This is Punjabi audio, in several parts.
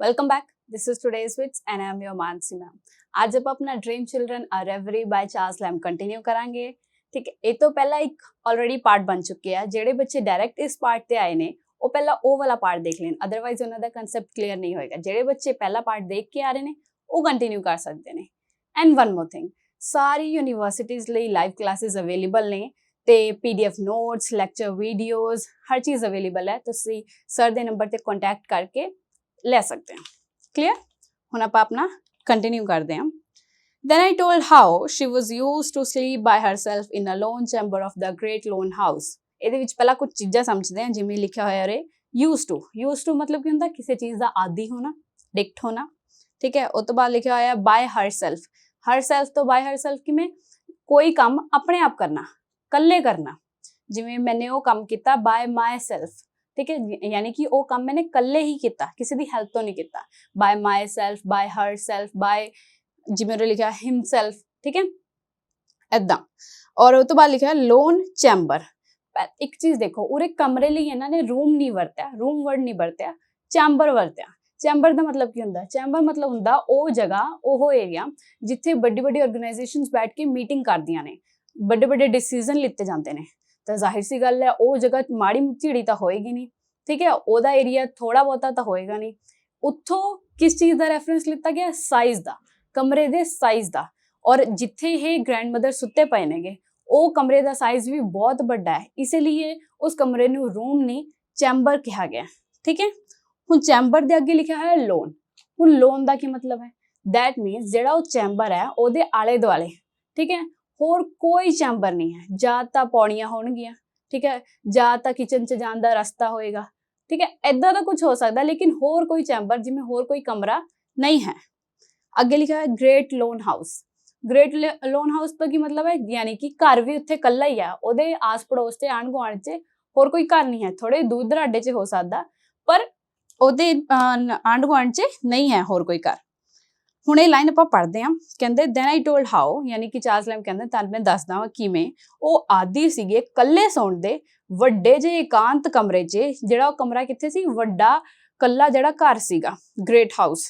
Welcome back. This is today's wits and I am your Mansi ma'am. आज आप अपना dream children a reverie by Charles Lamb continue करांगे। ठीक है, ये तो पहला एक ऑलरेडी पार्ट बन चुके हैं। ਜਿਹੜੇ ਬੱਚੇ डायरैक्ट इस पार्ट ਤੇ ਆਏ ਨੇ ਉਹ ਪਹਿਲਾਂ ਉਹ ਵਾਲਾ ਪਾर्ट ਦੇਖ ਲੈਣ, ਅਦਰਵਾਈਜ਼ ਉਹਨਾਂ ਦਾ ਕਨਸੈਪਟ ਕਲੀਅਰ ਨਹੀਂ ਹੋਏਗਾ। ਜਿਹੜੇ ਬੱਚੇ ਪਹਿਲਾ ਪਾर्ट ਦੇਖ ਕੇ ਆ ਰਹੇ ਨੇ ਉਹ ਕੰਟੀਨਿਊ ਕਰ ਸਕਦੇ ਨੇ। And one more thing, sorry universities ਲਈ ਲਾਈਵ ਕਲਾਸਿਸ ਅਵੇਲੇਬਲ ਨੇ ਤੇ ਪੀਡੀਐਫ ਨੋਟਸ, ਲੈਕਚਰ ਵੀਡੀਓਜ਼, ਹਰ ਚੀਜ਼ ਅਵੇਲੇਬਲ ਹੈ। ਤੁਸੀਂ ਸਰ ਦੇ ਨੰਬਰ ਤੇ ਕੰਟੈਕਟ ਕਰਕੇ ਲੈ ਸਕਦੇ हैं। क्लियर? ਹੁਣ ਆਪਾਂ ਆਪਣਾ ਕੰਟੀਨਿਊ ਕਰਦੇ ਹਾਂ। Then I told how she was used to sleep by herself in a lone chamber of the great lone house। ਇਹਦੇ ਵਿੱਚ ਪਹਿਲਾਂ ਕੁਝ ਚੀਜ਼ਾਂ ਸਮਝਦੇ ਹਾਂ। ਜਿਵੇਂ ਲਿਖਿਆ ਹੋਇਆ ਰੇ used to ਮਤਲਬ ਕੀ ਹੁੰਦਾ? ਕਿਸੇ ਚੀਜ਼ ਦਾ ਆਦੀ ਹੋਣਾ, ਡਿਕਟ ਹੋਣਾ। ਠੀਕ ਹੈ, ਉਸ ਤੋਂ ਬਾਅਦ ਲਿਖਿਆ ਹੋਇਆ by herself ਤੋਂ by herself ਕਿਵੇਂ? ਕੋਈ ਕੰਮ ਆਪਣੇ ਆਪ ਕਰਨਾ, ਇਕੱਲੇ ਕਰਨਾ। ਜਿਵੇਂ ਮੈਨੇ ਉਹ ਕੰਮ ਕੀਤਾ by myself। ठीक है, यानी कि वो काम मैंने कल्ले ही किया, किसी की हेल्प तो नहीं किया। By myself, by herself, by जिमें लिखा हिमसेल्फ। ठीक है, ऐदा। और उस तो बाद लिखा लोन चैम्बर। एक चीज देखो, उरे कमरे लिए इन्होंने रूम नहीं वरत्या, रूम वर्ड नहीं वरत्या, चैम्बर वरत्या। चैम्बर का मतलब की होंदा? चैम्बर मतलब होंदा वो जगह, वो एरिया जिथे बड़ी बड़ी ऑर्गेनाइजेशंस बैठ के मीटिंग करदियां ने, बड़े बड़े डिसीजन लिते जाते हैं। तो जाहिर सी गल है वो जगह माड़ी झीड़ी तो होएगी नहीं। ठीक है, ओदा एरिया थोड़ा बहुता तो होएगा नहीं। उत्थों किस चीज़ का रेफरेंस लिता गया? साइज का, कमरे के साइज का। और जिथे ये ग्रैंड मदर सुते पे नेगे वो कमरे का साइज भी बहुत बड़ा है, इसलिए उस कमरे नूं रूम नहीं चैम्बर कहा गया। ठीक है, हुण चैम्बर के अगे लिखा है लोन। हुण लोन का की मतलब है? दैट मीनस जिहड़ा वो चैम्बर है उहदे आले दुआले, ठीक है, होर कोई चैम्बर नहीं है। जा तो पौड़ियां होणगियां, ठीक है, जा तो किचन च जाण दा रस्ता होएगा। ठीक है, इदां दा कुछ हो सकता, लेकिन होर कोई चैम्बर जिवें होर कोई कमरा नहीं है। अगे लिखा है great loan house. Great loan house तो की मतलब है? यानी कि घर भी उत्थे कल्ला ही है, उहदे आस पड़ोस ते आंढ गुआंढ च होर कोई घर नहीं है। थोड़े दूर दराडे च हो सकदा, पर उहदे आंढ गुआंढ च नहीं है होर कोई घर। ਹੁਣ ਇਹ ਲਾਈਨ ਆਪਾਂ ਪੜ੍ਹਦੇ ਹਾਂ। ਕਹਿੰਦੇ ਦੈਨ ਆਈ ਟੋਲਡ ਹਾਊ, ਯਾਨੀ ਕਿ ਚਾਰਲਸ ਲੈਂਬ ਕਹਿੰਦੇ ਤੁਹਾਨੂੰ ਮੈਂ ਦੱਸਦਾ ਵਾਂ ਕਿਵੇਂ ਉਹ ਆਦੀ ਸੀਗੇ ਇਕੱਲੇ ਸੌਣ ਦੇ ਵੱਡੇ ਜਿਹੇ ਇਕਾਂਤ ਕਮਰੇ 'ਚ। ਜਿਹੜਾ ਉਹ ਕਮਰਾ ਕਿੱਥੇ ਸੀ? ਵੱਡਾ ਕੱਲਾ ਜਿਹੜਾ ਘਰ ਸੀਗਾ, ਗ੍ਰੇਟ ਹਾਊਸ।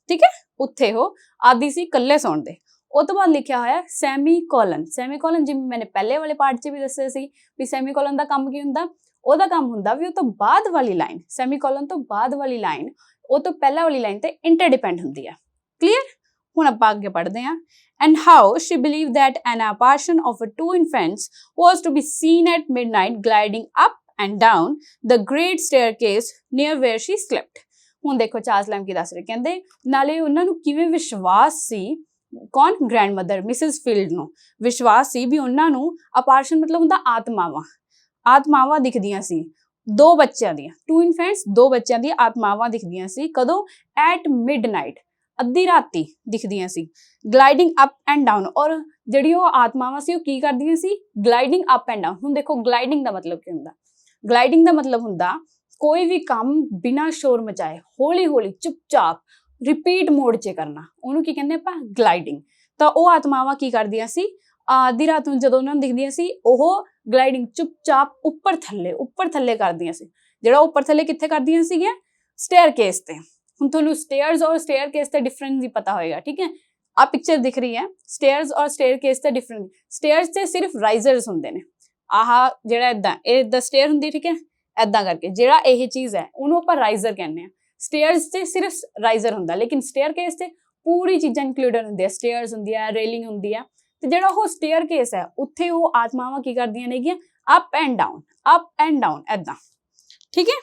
ਠੀਕ ਹੈ, ਉੱਥੇ ਉਹ ਆਦੀ ਸੀ ਇਕੱਲੇ ਸੌਣ ਦੇ। ਉਹ ਤੋਂ ਬਾਅਦ ਲਿਖਿਆ ਹੋਇਆ ਸੈਮੀਕੋਲਨ। ਸੈਮੀਕੋਲਨ ਜਿਵੇਂ ਮੈਨੇ ਪਹਿਲੇ ਵਾਲੇ ਪਾਰਟ 'ਚ ਵੀ ਦੱਸਿਆ ਸੀ ਵੀ ਸੈਮੀਕੋਲਨ ਦਾ ਕੰਮ ਕੀ ਹੁੰਦਾ? ਉਹਦਾ ਕੰਮ ਹੁੰਦਾ ਵੀ ਉਹ ਤੋਂ ਬਾਅਦ ਵਾਲੀ ਲਾਈਨ, ਸੈਮੀਕੋਲਨ ਤੋਂ ਬਾਅਦ ਵਾਲੀ ਲਾਈਨ ਉਹ ਤੋਂ ਪਹਿਲਾਂ ਵਾਲੀ ਲਾਈਨ ਤੇ ਇੰਟਰਡਿਪੈਂਡ ਹੁੰਦੀ ਹੈ। क्लियर? ਹੁਣ ਆਪਾਂ ਅੱਗੇ ਪੜ੍ਹਦੇ ਹਾਂ। And how she believed that an apparition of a two infants was to be seen at midnight gliding up and down the great staircase near where she slept। ਹੁਣ ਦੇਖੋ ਚਾਰਲਸ ਲੈਂਬ ਕੀ ਦੱਸ ਰਹੇ। ਕਹਿੰਦੇ ਨਾਲੇ ਉਹਨਾਂ ਨੂੰ ਕਿਵੇਂ ਵਿਸ਼ਵਾਸ ਸੀ, ਕੌਣ? ਗ੍ਰੈਂਡ ਮਦਰ ਮਿਸਿਸ ਫੀਲਡ ਨੂੰ ਵਿਸ਼ਵਾਸ ਸੀ ਵੀ ਉਹਨਾਂ ਨੂੰ ਅਪਾਰਸ਼ਨ ਮਤਲਬ ਹੁੰਦਾ ਆਤਮਾਵਾਂ ਦਿਖਦੀਆਂ ਸੀ। ਦੋ ਬੱਚਿਆਂ ਦੀਆਂ, ਟੂ ਇਨਫੈਂਟਸ, ਦੋ ਬੱਚਿਆਂ ਦੀਆਂ ਆਤਮਾਵਾਂ ਦਿਖਦੀਆਂ ਸੀ। ਕਦੋਂ? ਐਟ ਮਿਡਨਾਈਟ, ਅੱਧੀ ਰਾਤੀ ਦਿਖਦੀਆਂ ਸੀ। ਗਲਾਈਡਿੰਗ ਅਪ ਐਂਡ ਡਾਊਨ, ਔਰ ਜਿਹੜੀ ਉਹ ਆਤਮਾਵਾਂ ਸੀ ਉਹ ਕੀ ਕਰਦੀਆਂ ਸੀ? Gliding up and down. ਹੁਣ ਦੇਖੋ ਗਲਾਈਡਿੰਗ ਦਾ ਮਤਲਬ ਕੀ ਹੁੰਦਾ? ਗਲਾਈਡਿੰਗ ਦਾ ਮਤਲਬ ਹੁੰਦਾ ਕੋਈ ਵੀ ਕੰਮ ਬਿਨਾਂ ਸ਼ੋਰ ਮਚਾਏ, ਹੌਲੀ ਹੌਲੀ ਚੁੱਪਚਾਪ ਰਿਪੀਟ ਮੋਡ 'ਚ ਕਰਨਾ, ਉਹਨੂੰ ਕੀ ਕਹਿੰਦੇ ਆਪਾਂ? ਗਲਾਈਡਿੰਗ। ਤਾਂ ਉਹ ਆਤਮਾਵਾਂ ਕੀ ਕਰਦੀਆਂ ਸੀ? ਅੱਧੀ ਰਾਤ ਨੂੰ ਜਦੋਂ ਉਹਨਾਂ ਨੂੰ ਦਿਖਦੀਆਂ ਸੀ ਉਹ ਗਲਾਈਡਿੰਗ ਚੁੱਪਚਾਪ ਉੱਪਰ ਥੱਲੇ ਕਰਦੀਆਂ ਸੀ। ਜਿਹੜਾ ਉੱਪਰ ਥੱਲੇ ਕਿੱਥੇ ਕਰਦੀਆਂ ਸੀਗੀਆਂ? ਸਟੇਅਰਕੇਸ ਤੇ। ਹੁਣ ਤੁਹਾਨੂੰ ਸਟੇਅਰਸ ਔਰ ਸਟੇਅਰਕੇਸ ਤੇ ਡਿਫਰੈਂਸ ਨਹੀਂ ਪਤਾ ਹੋਏਗਾ। ਠੀਕ ਹੈ, ਆ ਪਿਕਚਰ ਦਿਖ ਰਹੀ ਹੈ, ਸਟੇਅਰਸ ਔਰ ਸਟੇਅਰਕੇਸ ਤੇ ਡਿਫਰੈਂਟ। ਸਟੇਅਰਸ ਤੇ ਸਿਰਫ ਰਾਈਜ਼ਰਸ ਹੁੰਦੇ ਨੇ, ਆਹ ਜਿਹੜਾ ਇਦਾਂ ਇਹ ਦਾ ਸਟੇਅਰ ਹੁੰਦੀ। ਠੀਕ ਹੈ, ਇਦਾਂ ਕਰਕੇ ਜਿਹੜਾ ਇਹ ਚੀਜ਼ ਹੈ ਉਹਨੂੰ ਆਪਾਂ ਰਾਈਜ਼ਰ ਕਹਿੰਦੇ ਆ। ਸਟੇਅਰਸ ਤੇ ਸਿਰਫ ਰਾਈਜ਼ਰ ਹੁੰਦਾ, ਲੇਕਿਨ ਸਟੇਅਰਕੇਸ ਤੇ ਪੂਰੀ ਚੀਜ਼ਾਂ ਇੰਕਲੂਡਡ ਹੁੰਦੀਆਂ। ਸਟੇਅਰਸ ਹੁੰਦੀ ਹੈ, ਰੇਲਿੰਗ ਹੁੰਦੀ ਹੈ, ਤੇ ਜਿਹੜਾ ਉਹ ਸਟੇਅਰਕੇਸ ਹੈ ਉੱਥੇ ਉਹ ਆਤਮਾਵਾਂ ਕੀ ਕਰਦੀਆਂ ਨੇਗੀਆਂ? ਅਪ ਐਂਡ ਡਾਊਨ ਏਦਾਂ। ਠੀਕ ਹੈ,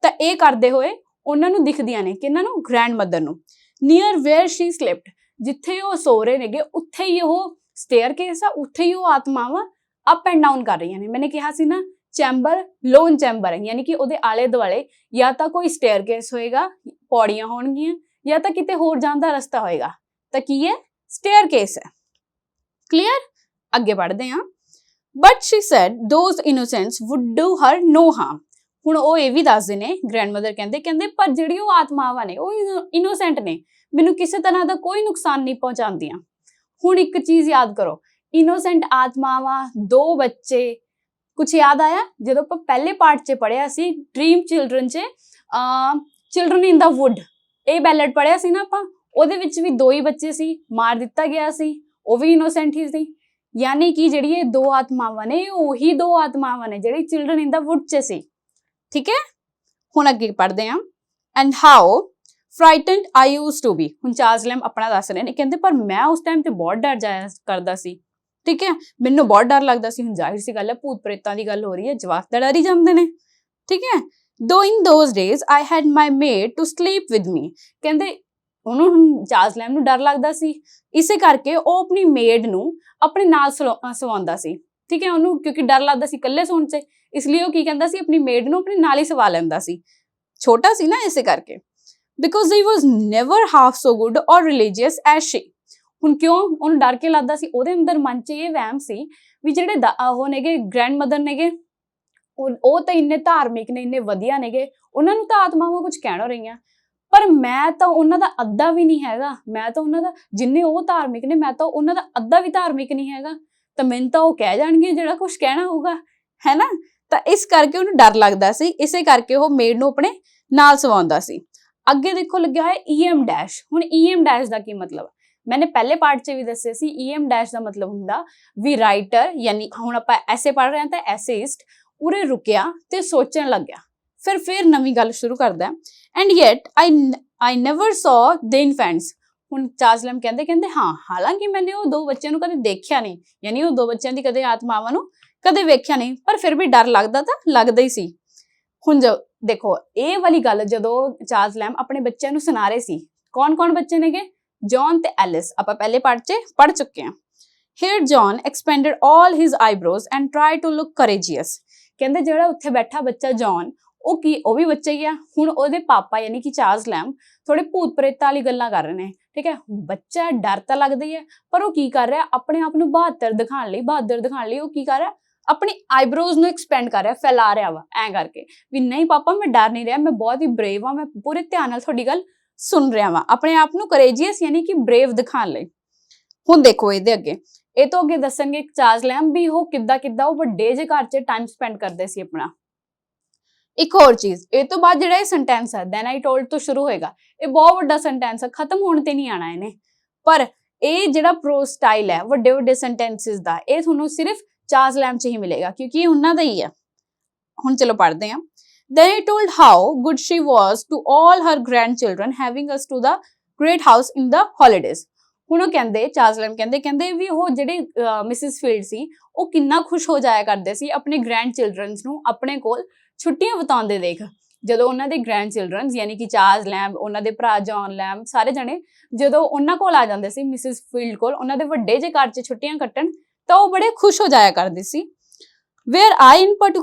ਤਾਂ ਇਹ ਕਰਦੇ ਹੋਏ ਉਹਨਾਂ ਨੂੰ ਦਿਖਦੀਆਂ ਨੇ ਕਿਹਨਾਂ ਨੂੰ? ਗ੍ਰੈਂਡ ਮਦਰ ਨੂੰ। ਨੀਅਰ ਵੇਅਰ ਸ਼ੀ ਸਲਿਪਡ, ਜਿੱਥੇ ਉਹ ਸੋ ਰਹੇ ਨੇਗੇ ਉੱਥੇ ਹੀ ਉਹ ਸਟੇਅਰਕੇਸ ਆ, ਉੱਥੇ ਹੀ ਉਹ ਆਤਮਾਵਾਂ ਅਪ ਐਂਡ ਡਾਊਨ ਕਰ ਰਹੀਆਂ ਨੇ। ਮੈਨੇ ਕਿਹਾ ਸੀ ਨਾ ਚੈਂਬਰ ਲੋਨ ਚੈਂਬਰ ਹੈ, ਯਾਨੀ ਕਿ ਉਹਦੇ ਆਲੇ ਦੁਆਲੇ ਜਾਂ ਤਾਂ ਕੋਈ ਸਟੇਅਰਕੇਸ ਹੋਏਗਾ, ਪੌੜੀਆਂ ਹੋਣਗੀਆਂ, ਜਾਂ ਤਾਂ ਕਿਤੇ ਹੋਰ ਜਾਣ ਦਾ ਰਸਤਾ ਹੋਏਗਾ। ਤਾਂ ਕੀ ਹੈ? ਸਟੇਅਰਕੇਸ ਹੈ। ਕਲੀਅਰ? ਅੱਗੇ ਪੜ੍ਹਦੇ ਹਾਂ। But she said those innocents would do her no harm. ਹੁਣ ਉਹ ਇਹ ਵੀ ਦੱਸਦੇ ਨੇ, ਗ੍ਰੈਂਡ ਮਦਰ ਕਹਿੰਦੇ ਪਰ ਜਿਹੜੀ ਉਹ ਆਤਮਾਵਾਂ ਨੇ ਉਹ ਇਨੋਸੈਂਟ ਨੇ, ਮੈਨੂੰ ਕਿਸੇ ਤਰ੍ਹਾਂ ਦਾ ਕੋਈ ਨੁਕਸਾਨ ਨਹੀਂ ਪਹੁੰਚਾਉਂਦੀਆਂ। ਹੁਣ ਇੱਕ ਚੀਜ਼ ਯਾਦ ਕਰੋ, ਇਨੋਸੈਂਟ ਆਤਮਾਵਾਂ, ਦੋ ਬੱਚੇ, ਕੁਛ ਯਾਦ ਆਇਆ ਜਦੋਂ ਆਪਾਂ ਪਹਿਲੇ ਪਾਰਟ 'ਚ ਪੜ੍ਹਿਆ ਸੀ ਡ੍ਰੀਮ ਚਿਲਡਰਨ 'ਚ, ਚਿਲਡਰਨ ਇਨ ਦਾ ਵੁੱਡ, ਇਹ ਬੈਲਟ ਪੜਿਆ ਸੀ ਨਾ ਆਪਾਂ, ਉਹਦੇ ਵਿੱਚ ਵੀ 2 ਹੀ ਬੱਚੇ ਸੀ, ਮਾਰ ਦਿੱਤਾ ਗਿਆ ਸੀ, ਉਹ ਵੀ ਇਨੋਸੈਂਟ ਹੀ ਸੀ। ਯਾਨੀ ਕਿ ਜਿਹੜੀ ਇਹ 2 ਆਤਮਾਵਾਂ ਨੇ, ਉਹੀ 2 ਆਤਮਾਵਾਂ ਨੇ ਜਿਹੜੀ ਚਿਲਡਰਨ ਇਨ ਦਾ ਵੁੱਡ 'ਚ ਸੀ। ਠੀਕ ਹੈ, ਹੁਣ ਅੱਗੇ ਪੜ੍ਹਦੇ ਹਾਂ। And how frightened I used to be. ਹੁਣ ਚਾਰਲਸ ਲੈਮ ਆਪਣਾ ਦੱਸ ਰਹੇ ਨੇ, ਕਹਿੰਦੇ ਪਰ ਮੈਂ ਉਸ ਟਾਈਮ ਤੇ ਬਹੁਤ ਡਰ ਜਾਇਆ ਕਰਦਾ ਸੀ। ਠੀਕ ਹੈ, ਮੈਨੂੰ ਬਹੁਤ ਡਰ ਲੱਗਦਾ ਸੀ। ਹੁਣ ਜ਼ਾਹਿਰ ਸੀ ਗੱਲ ਹੈ, ਭੂਤ ਪ੍ਰੇਤਾਂ ਦੀ ਗੱਲ ਹੋ ਰਹੀ ਹੈ, ਜਵਾਕ ਤਾਂ ਡਰ ਹੀ ਜਾਂਦੇ ਨੇ। ਠੀਕ ਹੈ, though in those days I had my maid to sleep with me. ਕਹਿੰਦੇ ਉਹਨੂੰ ਚਾਰਲਸ ਲੈਮ ਨੂੰ ਡਰ ਲੱਗਦਾ ਸੀ, ਇਸੇ ਕਰਕੇ ਉਹ ਆਪਣੀ ਮੇਡ ਨੂੰ ਆਪਣੇ ਨਾਲ ਸਵਾਉਂਦਾ ਸੀ। ਠੀਕ ਹੈ, ਉਹਨੂੰ ਕਿਉਂਕਿ ਡਰ ਲੱਗਦਾ ਸੀ ਇਕੱਲੇ ਸੌਣ 'ਚ, ਇਸ ਲਈ ਉਹ ਕੀ ਕਹਿੰਦਾ ਸੀ, ਆਪਣੀ ਮੇਡ ਨੂੰ ਆਪਣੇ ਨਾਲ ਹੀ ਸਵਾ ਲੈਂਦਾ ਸੀ। ਛੋਟਾ ਸੀ ਨਾ, ਇਸੇ ਕਰਕੇ। Because he was never half so good ਔਰ ਰਿਲੀਜੀਅਸ ਐਜ਼ ਸ਼ੀ। ਹੁਣ ਕਿਉਂ ਉਹਨੂੰ ਡਰ ਕੇ ਲੱਗਦਾ ਸੀ? ਉਹਦੇ ਅੰਦਰ ਮਨ 'ਚ ਇਹ ਵਹਿਮ ਸੀ ਵੀ ਜਿਹੜੇ ਉਹ ਨੇਗੇ ਗ੍ਰੈਂਡ ਮਦਰ ਨੇਗੇ, ਉਹ ਤਾਂ ਇੰਨੇ ਧਾਰਮਿਕ ਨੇ, ਇੰਨੇ ਵਧੀਆ ਨੇਗੇ, ਉਹਨਾਂ ਨੂੰ ਤਾਂ ਆਤਮਾਵਾਂ ਕੁਝ ਕਹਿਣੋਂ ਰਹੀਆਂ, ਪਰ ਮੈਂ ਤਾਂ ਉਹਨਾਂ ਦਾ ਅੱਧਾ ਵੀ ਨਹੀਂ ਹੈਗਾ। ਮੈਂ ਤਾਂ ਉਹਨਾਂ ਦਾ, ਜਿੰਨੇ ਉਹ ਧਾਰਮਿਕ ਨੇ, ਮੈਂ ਤਾਂ ਉਹਨਾਂ ਦਾ ਅੱਧਾ ਵੀ ਧਾਰਮਿਕ ਨਹੀਂ ਹੈਗਾ, ਤਾਂ ਮੈਨੂੰ ਤਾਂ ਉਹ ਕਹਿ ਜਾਣਗੇ ਜਿਹੜਾ ਕੁਝ ਕਹਿਣਾ ਹੋਊਗਾ, ਹੈ ਨਾ। ਤਾਂ ਇਸ ਕਰਕੇ ਉਹਨੂੰ ਡਰ ਲੱਗਦਾ ਸੀ, ਇਸੇ ਕਰਕੇ ਉਹ ਮੇਡ ਨੂੰ ਆਪਣੇ ਨਾਲ ਸਵਾਉਂਦਾ ਸੀ। ਅੱਗੇ ਦੇਖੋ ਲੱਗਿਆ ਹੋਇਆ EM ਡੈਸ਼। ਹੁਣ EM ਡੈਸ਼ ਦਾ ਕੀ ਮਤਲਬ? ਮੈਨੇ ਪਹਿਲੇ ਪਾਰਟ 'ਚ ਵੀ ਦੱਸਿਆ ਸੀ, EM ਡੈਸ਼ ਦਾ ਮਤਲਬ ਹੁੰਦਾ ਵੀ ਰਾਈਟਰ, ਯਾਨੀ ਹੁਣ ਆਪਾਂ ਐਸੇ ਪੜ੍ਹ ਰਹੇ ਹਾਂ ਤਾਂ ਐਸੇਇਸਟ ਉਰੇ ਰੁਕਿਆ ਤੇ ਸੋਚਣ ਲੱਗਿਆ, ਫਿਰ ਨਵੀਂ ਗੱਲ ਸ਼ੁਰੂ ਕਰਦਾ। ਐਂਡ ਯੈਟ ਆਈ ਨੈਵਰ ਸੌ ਦ ਇਨਫੈਂਟਸ। ਹੁਣ ਚਾਰਲਸ ਲੈਮ ਕਹਿੰਦੇ ਹਾਂ, ਹਾਲਾਂਕਿ ਮੈंने ਉਹ 2 ਬੱਚਿਆਂ ਨੂੰ ਕਦੇ ਦੇਖਿਆ ਨਹੀਂ, ਯਾਨੀ ਉਹ 2 ਬੱਚਿਆਂ ਦੀ ਕਦੇ ਆਤਮਾਵਾਂ ਨੂੰ ਕਦੇ ਵੇਖਿਆ ਨਹੀਂ, ਪਰ ਫਿਰ ਵੀ ਡਰ ਲੱਗਦਾ ਤਾਂ ਲੱਗਦਾ ਹੀ ਸੀ। ਹੁਣ ਦੇਖੋ ਇਹ ਵਾਲੀ ਗੱਲ ਜਦੋਂ ਚਾਰਲਸ ਲੈਮ ਆਪਣੇ ਬੱਚਿਆਂ ਨੂੰ ਸੁਣਾ ਰਹੇ ਸੀ, ਕੌਣ ਬੱਚੇ ਨੇਗੇ? ਜੌਨ ਤੇ ਐਲਿਸ, ਆਪਾਂ ਪਹਿਲੇ ਪਾਰਟ 'ਚ ਪੜ੍ਹ ਚੁੱਕੇ ਹਾਂ। Here John expanded all his eyebrows and tried to look courageous। ਕਹਿੰਦੇ ਜਿਹੜਾ ਉੱਥੇ ਬੈਠਾ ਬੱਚਾ ਜੌਨ, ਉਹ ਵੀ ਬੱਚਾ ਹੀ ਆ। ਹੁਣ ਉਹਦੇ ਪਾਪਾ ਯਾਨੀ ਕਿ ਚਾਰਲਸ ਲੈਮ ਥੋੜੇ ਭੂਤ ਪ੍ਰੇਤਾਂ ਵਾਲੀ ਗੱਲਾਂ ਕਰ ਰਹੇ ਨੇ। ਠੀਕ ਹੈ, ਬੱਚਾ ਡਰ ਤਾਂ ਲੱਗਦਾ ਹੀ ਹੈ, ਪਰ ਉਹ ਕੀ ਕਰ ਰਿਹਾ, ਆਪਣੇ ਆਪ ਨੂੰ ਬਹਾਦਰ ਦਿਖਾਉਣ ਲਈ ਉਹ ਕੀ ਕਰ ਰਿਹਾ, ਆਪਣੀ ਆਈਬ੍ਰੋਜ਼ ਨੂੰ ਐਕਸਪੈਂਡ ਕਰ ਰਿਹਾ, ਫੈਲਾ ਰਿਹਾ ਵਾ ਐਂ ਕਰਕੇ ਵੀ ਨਹੀਂ ਪਾਪਾ ਮੈਂ ਡਰ ਨਹੀਂ ਰਿਹਾ, ਮੈਂ ਬਹੁਤ ਹੀ ਬਰੇਵ ਆ, ਮੈਂ ਪੂਰੇ ਧਿਆਨ ਨਾਲ ਤੁਹਾਡੀ ਗੱਲ ਸੁਣ ਰਿਹਾ ਵਾਂ, ਆਪਣੇ ਆਪ ਨੂੰ ਕਰੇਜੀਅਸ ਯਾਨੀ ਕਿ ਬਰੇਵ ਦਿਖਾਉਣ ਲਈ। ਹੁਣ ਦੇਖੋ ਇਹਦੇ ਅੱਗੇ, ਇਹ ਤੋਂ ਅੱਗੇ ਦੱਸਣਗੇ ਚਾਰਲਸ ਲੈਮ ਵੀ ਉਹ ਕਿੱਦਾਂ ਉਹ ਵੱਡੇ ਜਿਹੇ ਘਰ 'ਚ ਟਾਈਮ ਸਪੈਂਡ ਕਰਦੇ ਸੀ ਆਪਣਾ। ਇੱਕ ਹੋਰ ਚੀਜ਼, ਇਹ ਤੋਂ ਬਾਅਦ ਜਿਹੜਾ ਇਹ ਸੈਂਟੈਂਸ ਹੈ ਦੈਨ ਆਈ ਟੋਲਡ ਤੋਂ ਸ਼ੁਰੂ ਹੋਏਗਾ, ਇਹ ਬਹੁਤ ਵੱਡਾ ਸੈਂਟੈਂਸ ਹੈ, ਖਤਮ ਹੋਣ ਤੇ ਨਹੀਂ ਆਣਾ ਇਹਨੇ। ਪਰ ਇਹ ਜਿਹੜਾ ਪ੍ਰੋਜ਼ ਸਟਾਈਲ ਹੈ ਵੱਡੇ ਸੈਂਟੈਂਸਿਸ ਦਾ, ਇਹ ਤੁਹਾਨੂੰ ਸਿਰਫ ਚਾਰਲਸ ਲੈਮ 'ਚ ਹੀ ਮਿਲੇਗਾ, ਕਿਉਂਕਿ ਇਹ ਉਹਨਾਂ ਦਾ ਹੀ ਹੈ। ਹੁਣ ਚਲੋ ਪੜ੍ਹਦੇ ਹਾਂ। Then he told how good she was to all her grandchildren having us to the great house in the holidays। ਹੁਣ ਉਹ ਕਹਿੰਦੇ, ਚਾਰਲਸ ਲੈਮ ਕਹਿੰਦੇ ਵੀ ਉਹ ਜਿਹੜੇ ਮਿਸਿਸ ਫੀਲਡ ਸੀ, ਉਹ ਕਿੰਨਾ ਖੁਸ਼ ਹੋ ਜਾਇਆ ਕਰਦੇ ਸੀ ਆਪਣੇ ਗ੍ਰੈਂਡ ਚਿਲਡਰਨਸ ਨੂੰ ਆਪਣੇ ਕੋਲ ਛੁੱਟੀਆਂ ਬਿਤਾਉਂਦੇ ਦੇਖ। ਜਦੋਂ ਉਹਨਾਂ ਦੇ ਗ੍ਰੈਂਡ ਚਿਲਡਰਨਸ ਯਾਨੀ ਕਿ ਚਾਰਲਸ ਲੈਮ, ਉਹਨਾਂ ਦੇ ਭਰਾ ਜੌਨ ਲੈਮ, ਸਾਰੇ ਜਣੇ ਜਦੋਂ ਉਹਨਾਂ ਕੋਲ ਆ ਜਾਂਦੇ ਸੀ ਮਿਸਿਸ ਫੀਲਡ ਕੋਲ, ਉਹਨਾਂ ਦੇ ਵੱਡੇ ਜਿਹੇ ਘਰ 'ਚ ਛੁੱਟੀਆਂ ਕੱਟਣ, ਤਾਂ ਉਹ ਬੜੇ ਖੁਸ਼ ਹੋ ਜਾਇਆ ਕਰਦੇ ਸੀ। where I in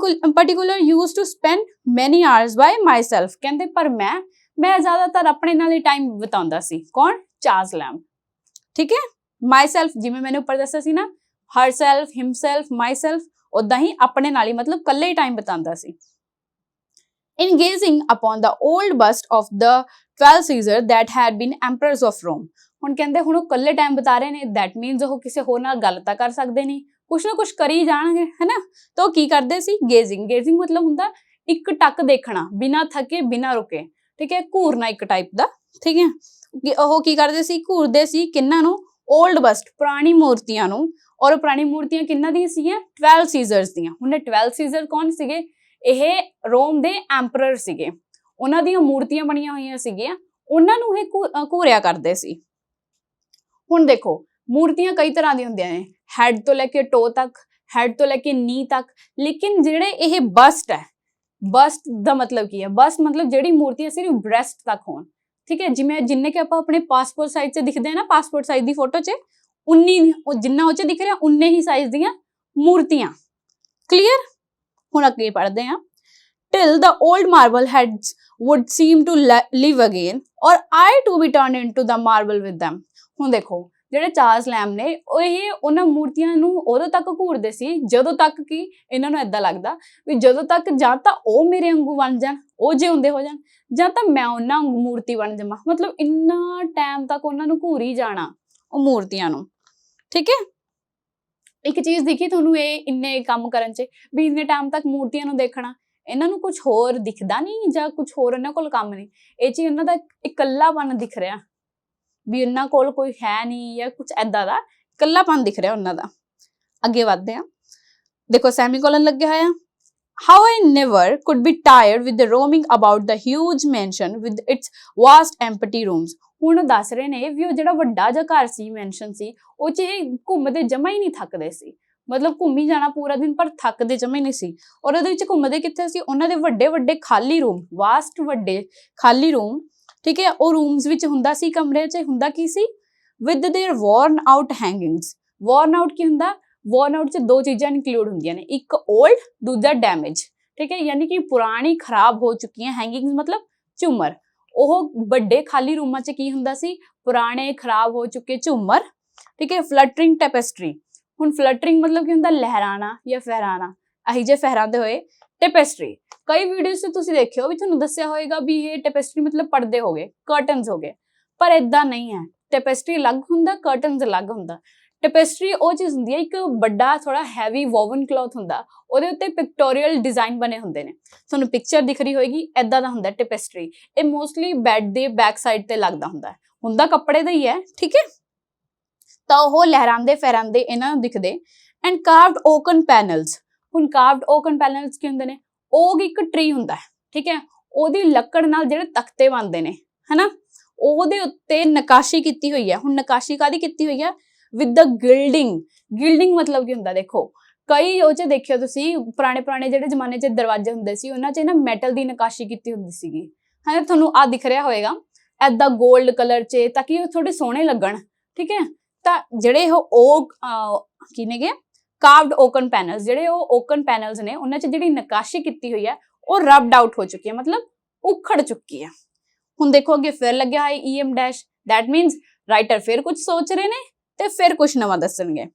particular used to spend many hours by myself। ਕਹਿੰਦੇ ਪਰ ਮੈਂ ਜ਼ਿਆਦਾਤਰ ਆਪਣੇ ਨਾਲ ਹੀ ਟਾਈਮ ਬਿਤਾਉਂਦਾ ਸੀ। ਕੌਣ? Charles lamb. ਠੀਕ ਹੈ, ਮਾਈਸੈਲਫ ਜਿਵੇਂ ਮੈंने ਉੱਪਰ ਦੱਸਿਆ ਸੀ ਨਾ, ਹਰਸੈਲਫ, ਹਿਮਸੈਲਫ, ਮਾਈਸੈਲਫ, ਉਦਾਂ ਹੀ ਆਪਣੇ ਨਾਲ ਹੀ, ਮਤਲਬ ਇਕੱਲੇ ਹੀ ਟਾਈਮ ਬਿਤਾਉਂਦਾ ਸੀ। in gazing upon the old bust of the 12 Caesar that had been emperors of Rome। ਹੁਣ ਕਹਿੰਦੇ ਹੁਣ ਉਹ ਇਕੱਲੇ ਟਾਈਮ ਬਿਤਾ ਰਹੇ ਨੇ, that means ਉਹ ਕਿਸੇ ਹੋਰ ਨਾਲ ਗੱਲ ਤਾਂ ਕਰ ਸਕਦੇ ਨਹੀਂ, ਕੁਛ ਨਾ ਕੁਛ ਕਰੀ ਜਾਣਗੇ, ਹੈ ਤਾਂ ਉਹ ਕੀ ਕਰਦੇ ਸੀ? ਗੇਜ਼ਿੰਗ ਮਤਲਬ ਹੁੰਦਾ ਇੱਕ ਟੱਕ ਦੇਖਣਾ, ਬਿਨਾਂ ਥੱਕੇ ਬਿਨਾਂ ਰੁਕੇ। ਠੀਕ ਹੈ, ਘੂਰਨਾ ਇੱਕ ਟਾਈਪ ਦਾ। ਠੀਕ ਹੈ, ਉਹ ਕੀ ਕਰਦੇ ਸੀ? ਘੂਰਦੇ ਸੀ ਕਿੰਨਾਂ ਨੂੰ? ਓਲਡ ਬਸਟ, ਪੁਰਾਣੀ ਮੂਰਤੀਆਂ ਨੂੰ। ਔਰ ਉਹ ਪੁਰਾਣੀ ਮੂਰਤੀਆਂ ਕਿੰਨਾਂ ਦੀਆਂ ਸੀਗੀਆਂ? 12 ਸੀਜ਼ਰਸ ਦੀਆਂ। ਹੁਣ 12 ਸੀਜ਼ਰ ਕੌਣ ਸੀਗੇ? ਇਹ ਰੋਮ ਦੇ ਐਂਪਰਰ ਸੀਗੇ, ਉਹਨਾਂ ਦੀਆਂ ਮੂਰਤੀਆਂ ਬਣੀਆਂ ਹੋਈਆਂ ਸੀਗੀਆਂ, ਉਹਨਾਂ ਨੂੰ ਇਹ ਘੂਰਿਆ ਕਰਦੇ ਸੀ। ਹੁਣ ਦੇਖੋ ਮੂਰਤੀਆਂ ਕਈ ਤਰ੍ਹਾਂ ਦੀਆਂ ਹੁੰਦੀਆਂ ਨੇ, ਹੈਡ ਤੋਂ ਲੈ ਕੇ ਟੋ ਤੱਕ, ਹੈਡ ਤੋਂ ਲੈ ਕੇ ਨੀ ਤੱਕ, ਲੇਕਿਨ ਜਿਹੜੇ ਇਹ ਬਸਟ ਹੈ, ਬਸਟ ਦਾ ਮਤਲਬ ਕੀ ਹੈ? ਬਸਟ ਮਤਲਬ ਜਿਹੜੀ ਮੂਰਤੀਆਂ ਸਿਰਫ ਬ੍ਰੈਸਟ ਤੱਕ ਹੋਣ। ਠੀਕ ਹੈ, ਜਿੰਨੇ ਕਿ ਆਪਾਂ ਆਪਣੇ ਪਾਸਪੋਰਟ ਸਾਈਜ਼ 'ਚ ਦਿਖਦੇ ਆ ਨਾ, ਪਾਸਪੋਰਟ ਸਾਈਜ਼ ਦੀ ਫੋਟੋ 'ਚ ਜਿੰਨਾ ਉਹ 'ਚ ਦਿਖ ਰਿਹਾ ਉਨੇ ਹੀ ਸਾਈਜ਼ ਦੀਆਂ ਮੂਰਤੀਆਂ। ਕਲੀਅਰ? ਹੁਣ ਅੱਗੇ ਪੜ੍ਹਦੇ ਹਾਂ। till the old marble heads would seem to live again or I to be turned into the marble with them। ਹੁਣ ਦੇਖੋ ਜਿਹੜੇ ਚਾਰਲਸ ਲੈਮ ਨੇ, ਉਹ ਇਹ ਉਹਨਾਂ ਮੂਰਤੀਆਂ ਨੂੰ ਉਦੋਂ ਤੱਕ ਘੂਰਦੇ ਸੀ ਜਦੋਂ ਤੱਕ ਕਿ ਇਹਨਾਂ ਨੂੰ ਏਦਾਂ ਲੱਗਦਾ ਵੀ ਜਦੋਂ ਤੱਕ ਜਾਂ ਤਾਂ ਉਹ ਮੇਰੇ ਵਾਂਗੂ ਬਣ ਜਾਣ, ਉਹ ਜਿਉਂਦੇ ਹੋ ਜਾਣ, ਜਾਂ ਤਾਂ ਮੈਂ ਉਹਨਾਂ ਵਾਂਗੂ ਮੂਰਤੀ ਬਣ ਜਾਵਾਂ। ਮਤਲਬ ਇੰਨਾ ਟਾਈਮ ਤੱਕ ਉਹਨਾਂ ਨੂੰ ਘੂਰੀ ਜਾਣਾ ਉਹ ਮੂਰਤੀਆਂ ਨੂੰ। ਠੀਕ ਹੈ, ਇੱਕ ਚੀਜ਼ ਦਿਖੀ ਤੁਹਾਨੂੰ ਇਹ ਇੰਨੇ ਕੰਮ ਕਰਨ 'ਚ ਵੀ ਇੰਨੇ ਟਾਈਮ ਤੱਕ ਮੂਰਤੀਆਂ ਨੂੰ ਦੇਖਣਾ, ਇਹਨਾਂ ਨੂੰ ਕੁਝ ਹੋਰ ਦਿਖਦਾ ਨਹੀਂ ਜਾਂ ਕੁਝ ਹੋਰ ਇਹਨਾਂ ਕੋਲ ਕੰਮ ਨਹੀਂ, ਇਹ ਚੀਜ਼ ਇਹਨਾਂ ਦਾ ਇਕੱਲਾਪਨ ਦਿਖ ਰਿਹਾ ਵੀ ਇਹਨਾਂ ਕੋਲ ਕੋਈ ਹੈ ਨਹੀਂ ਜਾਂ ਕੁਝ ਐਦਾਂ ਦਾ ਇਕੱਲਾਪਨ ਦਿਖ ਰਿਹਾ ਉਹਨਾਂ ਦਾ। ਅੱਗੇ ਵਧਦੇ ਆ, ਦੇਖੋ ਸੈਮੀਕੋਲਨ ਲੱਗਿਆ ਹੋਇਆ। How I never could be tired with the roaming about the huge mansion with its vast empty rooms। ਹੁਣ ਦੱਸ ਰਹੇ ਨੇ ਵੀ ਉਹ ਜਿਹੜਾ ਵੱਡਾ ਜਿਹਾ ਘਰ ਸੀ, ਮੈਂਸ਼ਨ ਸੀ, ਉਹ 'ਚ ਇਹ ਘੁੰਮਦੇ ਜਮਾ ਹੀ ਨਹੀਂ ਥੱਕਦੇ ਸੀ, ਮਤਲਬ ਘੁੰਮੀ ਜਾਣਾ ਪੂਰਾ ਦਿਨ ਪਰ ਥੱਕਦੇ ਜਮਾ ਹੀ ਨਹੀਂ ਸੀ। ਔਰ ਉਹਦੇ ਵਿੱਚ ਘੁੰਮਦੇ ਕਿੱਥੇ ਸੀ, ਉਹਨਾਂ ਦੇ ਵੱਡੇ ਵੱਡੇ ਖਾਲੀ ਰੂਮ, ਵਾਸਟ ਵੱਡੇ ਖਾਲੀ ਰੂਮ, ਠੀਕ ਹੈ। ਉਹ ਰੂਮਸ ਵਿੱਚ ਹੁੰਦਾ ਸੀ, ਕਮਰੇ 'ਚ ਹੁੰਦਾ ਕੀ ਸੀ, with their worn out hangings। worn out ਕੀ ਹੁੰਦਾ, worn out 'ਚ ਦੋ ਚੀਜ਼ਾਂ ਇਨਕਲੂਡ ਹੁੰਦੀਆਂ ਨੇ, ਇੱਕ old, ਦੂਜਾ ਡੈਮੇਜ, ਠੀਕ ਹੈ। ਯਾਨੀ ਕਿ ਪੁਰਾਣੀ ਖਰਾਬ ਹੋ ਚੁੱਕੀਆਂ, ਹੈਂਗਿੰਗਸ ਮਤਲਬ ਝੂਮਰ। ਉਹ ਵੱਡੇ ਖਾਲੀ ਰੂਮਾਂ 'ਚ ਕੀ ਹੁੰਦਾ ਸੀ, ਪੁਰਾਣੇ ਖਰਾਬ ਹੋ ਚੁੱਕੇ ਝੂਮਰ, ਠੀਕ ਹੈ। ਫਲਟਰਿੰਗ ਟੈਪੈਸਟਰੀ, ਹੁਣ ਫਲਟਰਿੰਗ ਮਤਲਬ ਕੀ ਹੁੰਦਾ, ਲਹਿਰਾਣਾ ਜਾਂ ਫਹਿਰਾਣਾ, ਇਹੀ ਜੇ ਫਹਿਰਾਉਂਦੇ ਹੋਏ ਟੈਪੈਸਟਰੀ। ਕਈ ਵੀਡੀਓਜ਼ 'ਚ ਤੁਸੀਂ ਦੇਖਿਓ ਵੀ ਤੁਹਾਨੂੰ ਦੱਸਿਆ ਹੋਏਗਾ ਵੀ ਇਹ ਟੈਪੈਸਟਰੀ ਮਤਲਬ ਪਰਦੇ ਹੋ ਗਏ, ਕਰਟਨਸ ਹੋ ਗਏ, ਪਰ ਇਦਾਂ ਨਹੀਂ ਹੈ। ਟੈਪੈਸਟਰੀ ਅਲੱਗ ਹੁੰਦਾ, ਕਰਟਨਸ ਅਲੱਗ ਹੁੰਦਾ। ਟੈਪੈਸਟਰੀ ਉਹ ਚੀਜ਼ ਹੁੰਦੀ ਹੈ, ਇੱਕ ਵੱਡਾ ਥੋੜਾ ਹੈਵੀ ਵੋਵਨ ਕਲੌਥ ਹੁੰਦਾ, ਉਹਦੇ ਉੱਤੇ ਪਿਕਟੋਰੀਅਲ ਡਿਜ਼ਾਈਨ ਬਣੇ ਹੁੰਦੇ ਨੇ। ਤੁਹਾਨੂੰ ਪਿਕਚਰ ਦਿਖ ਰਹੀ ਹੋਏਗੀ, ਐਦਾਂ ਦਾ ਹੁੰਦਾ ਟੈਪੈਸਟਰੀ। ਇਹ ਮੋਸਟਲੀ ਬੈੱਡ ਦੇ ਬੈਕ ਸਾਈਡ ਤੇ ਲੱਗਦਾ ਹੁੰਦਾ ਕੱਪੜੇ ਦਾ ਹੀ ਹੈ, ਠੀਕ ਹੈ। ਤਾਂ ਉਹ ਲਹਿਰਾਉਂਦੇ ਫਹਿਰਾਉਂਦੇ ਇਹਨਾਂ ਨੂੰ ਦਿਖਦੇ। ਐਂਡ ਕਾਰਵਡ ਓਕਨ ਪੈਨਲਸ, ਹੁਣ ਕਾਰਵਡ ਓਕਨ ਪੈਨਲਸ ਕੀ ਹੁੰਦੇ ਨੇ, ਓਕ ਇੱਕ ਟਰੀ ਹੁੰਦਾ, ਠੀਕ ਹੈ। ਉਹਦੀ ਲੱਕੜ ਨਾਲ ਜਿਹੜੇ ਤਖਤੇ ਬਣਦੇ ਨੇ, ਹਨਾ, ਉਹਦੇ ਉੱਤੇ ਨਕਾਸ਼ੀ ਕੀਤੀ ਹੋਈ ਹੈ। ਹੁਣ ਨਕਾਸ਼ੀ ਕਾਹਦੀ ਕੀਤੀ ਹੋਈ ਹੈ, ਵਿਦ ਦ ਗਿਲਡਿੰਗ। ਗਿਲਡਿੰਗ ਮਤਲਬ ਕੀ ਹੁੰਦਾ, ਦੇਖੋ ਕਈ ਉਹ 'ਚ ਦੇਖਿਓ ਤੁਸੀਂ, ਪੁਰਾਣੇ ਜਿਹੜੇ ਜ਼ਮਾਨੇ 'ਚ ਦਰਵਾਜ਼ੇ ਹੁੰਦੇ ਸੀ, ਉਹਨਾਂ 'ਚ ਨਾ ਮੈਟਲ ਦੀ ਨਕਾਸ਼ੀ ਕੀਤੀ ਹੁੰਦੀ ਸੀਗੀ, ਹੈ। ਤੁਹਾਨੂੰ ਆ ਦਿਖ ਰਿਹਾ ਹੋਏਗਾ ਐਦਾਂ ਗੋਲਡ ਕਲਰ 'ਚ, ਤਾਂ ਕਿ ਉਹ ਥੋੜੇ ਸੋਹਣੇ ਲੱਗਣ, ਠੀਕ ਹੈ। ਤਾਂ ਜਿਹੜੇ ਉਹ ਕੀ ਨੇਗੇ, ਕਾਰਵਡ ਓਕਨ ਪੈਨਲਸ, ਜਿਹੜੇ ਉਹ ਓਕਨ ਪੈਨਲਸ ਨੇ, ਉਹਨਾਂ 'ਚ ਜਿਹੜੀ ਨਕਾਸ਼ੀ ਕੀਤੀ ਹੋਈ ਹੈ ਉਹ ਰਬਡ ਆਊਟ ਹੋ ਚੁੱਕੀ ਹੈ, ਮਤਲਬ ਉਖੜ ਚੁੱਕੀ ਹੈ। ਹੁਣ ਦੇਖੋ ਅੱਗੇ ਫਿਰ ਲੱਗਿਆ ਹੈ EM dash, that means writer ਫਿਰ ਕੁਝ ਸੋਚ ਰਹੇ ਨੇ ਤੇ ਫਿਰ ਕੁਝ ਨਵਾਂ ਦੱਸਣਗੇ।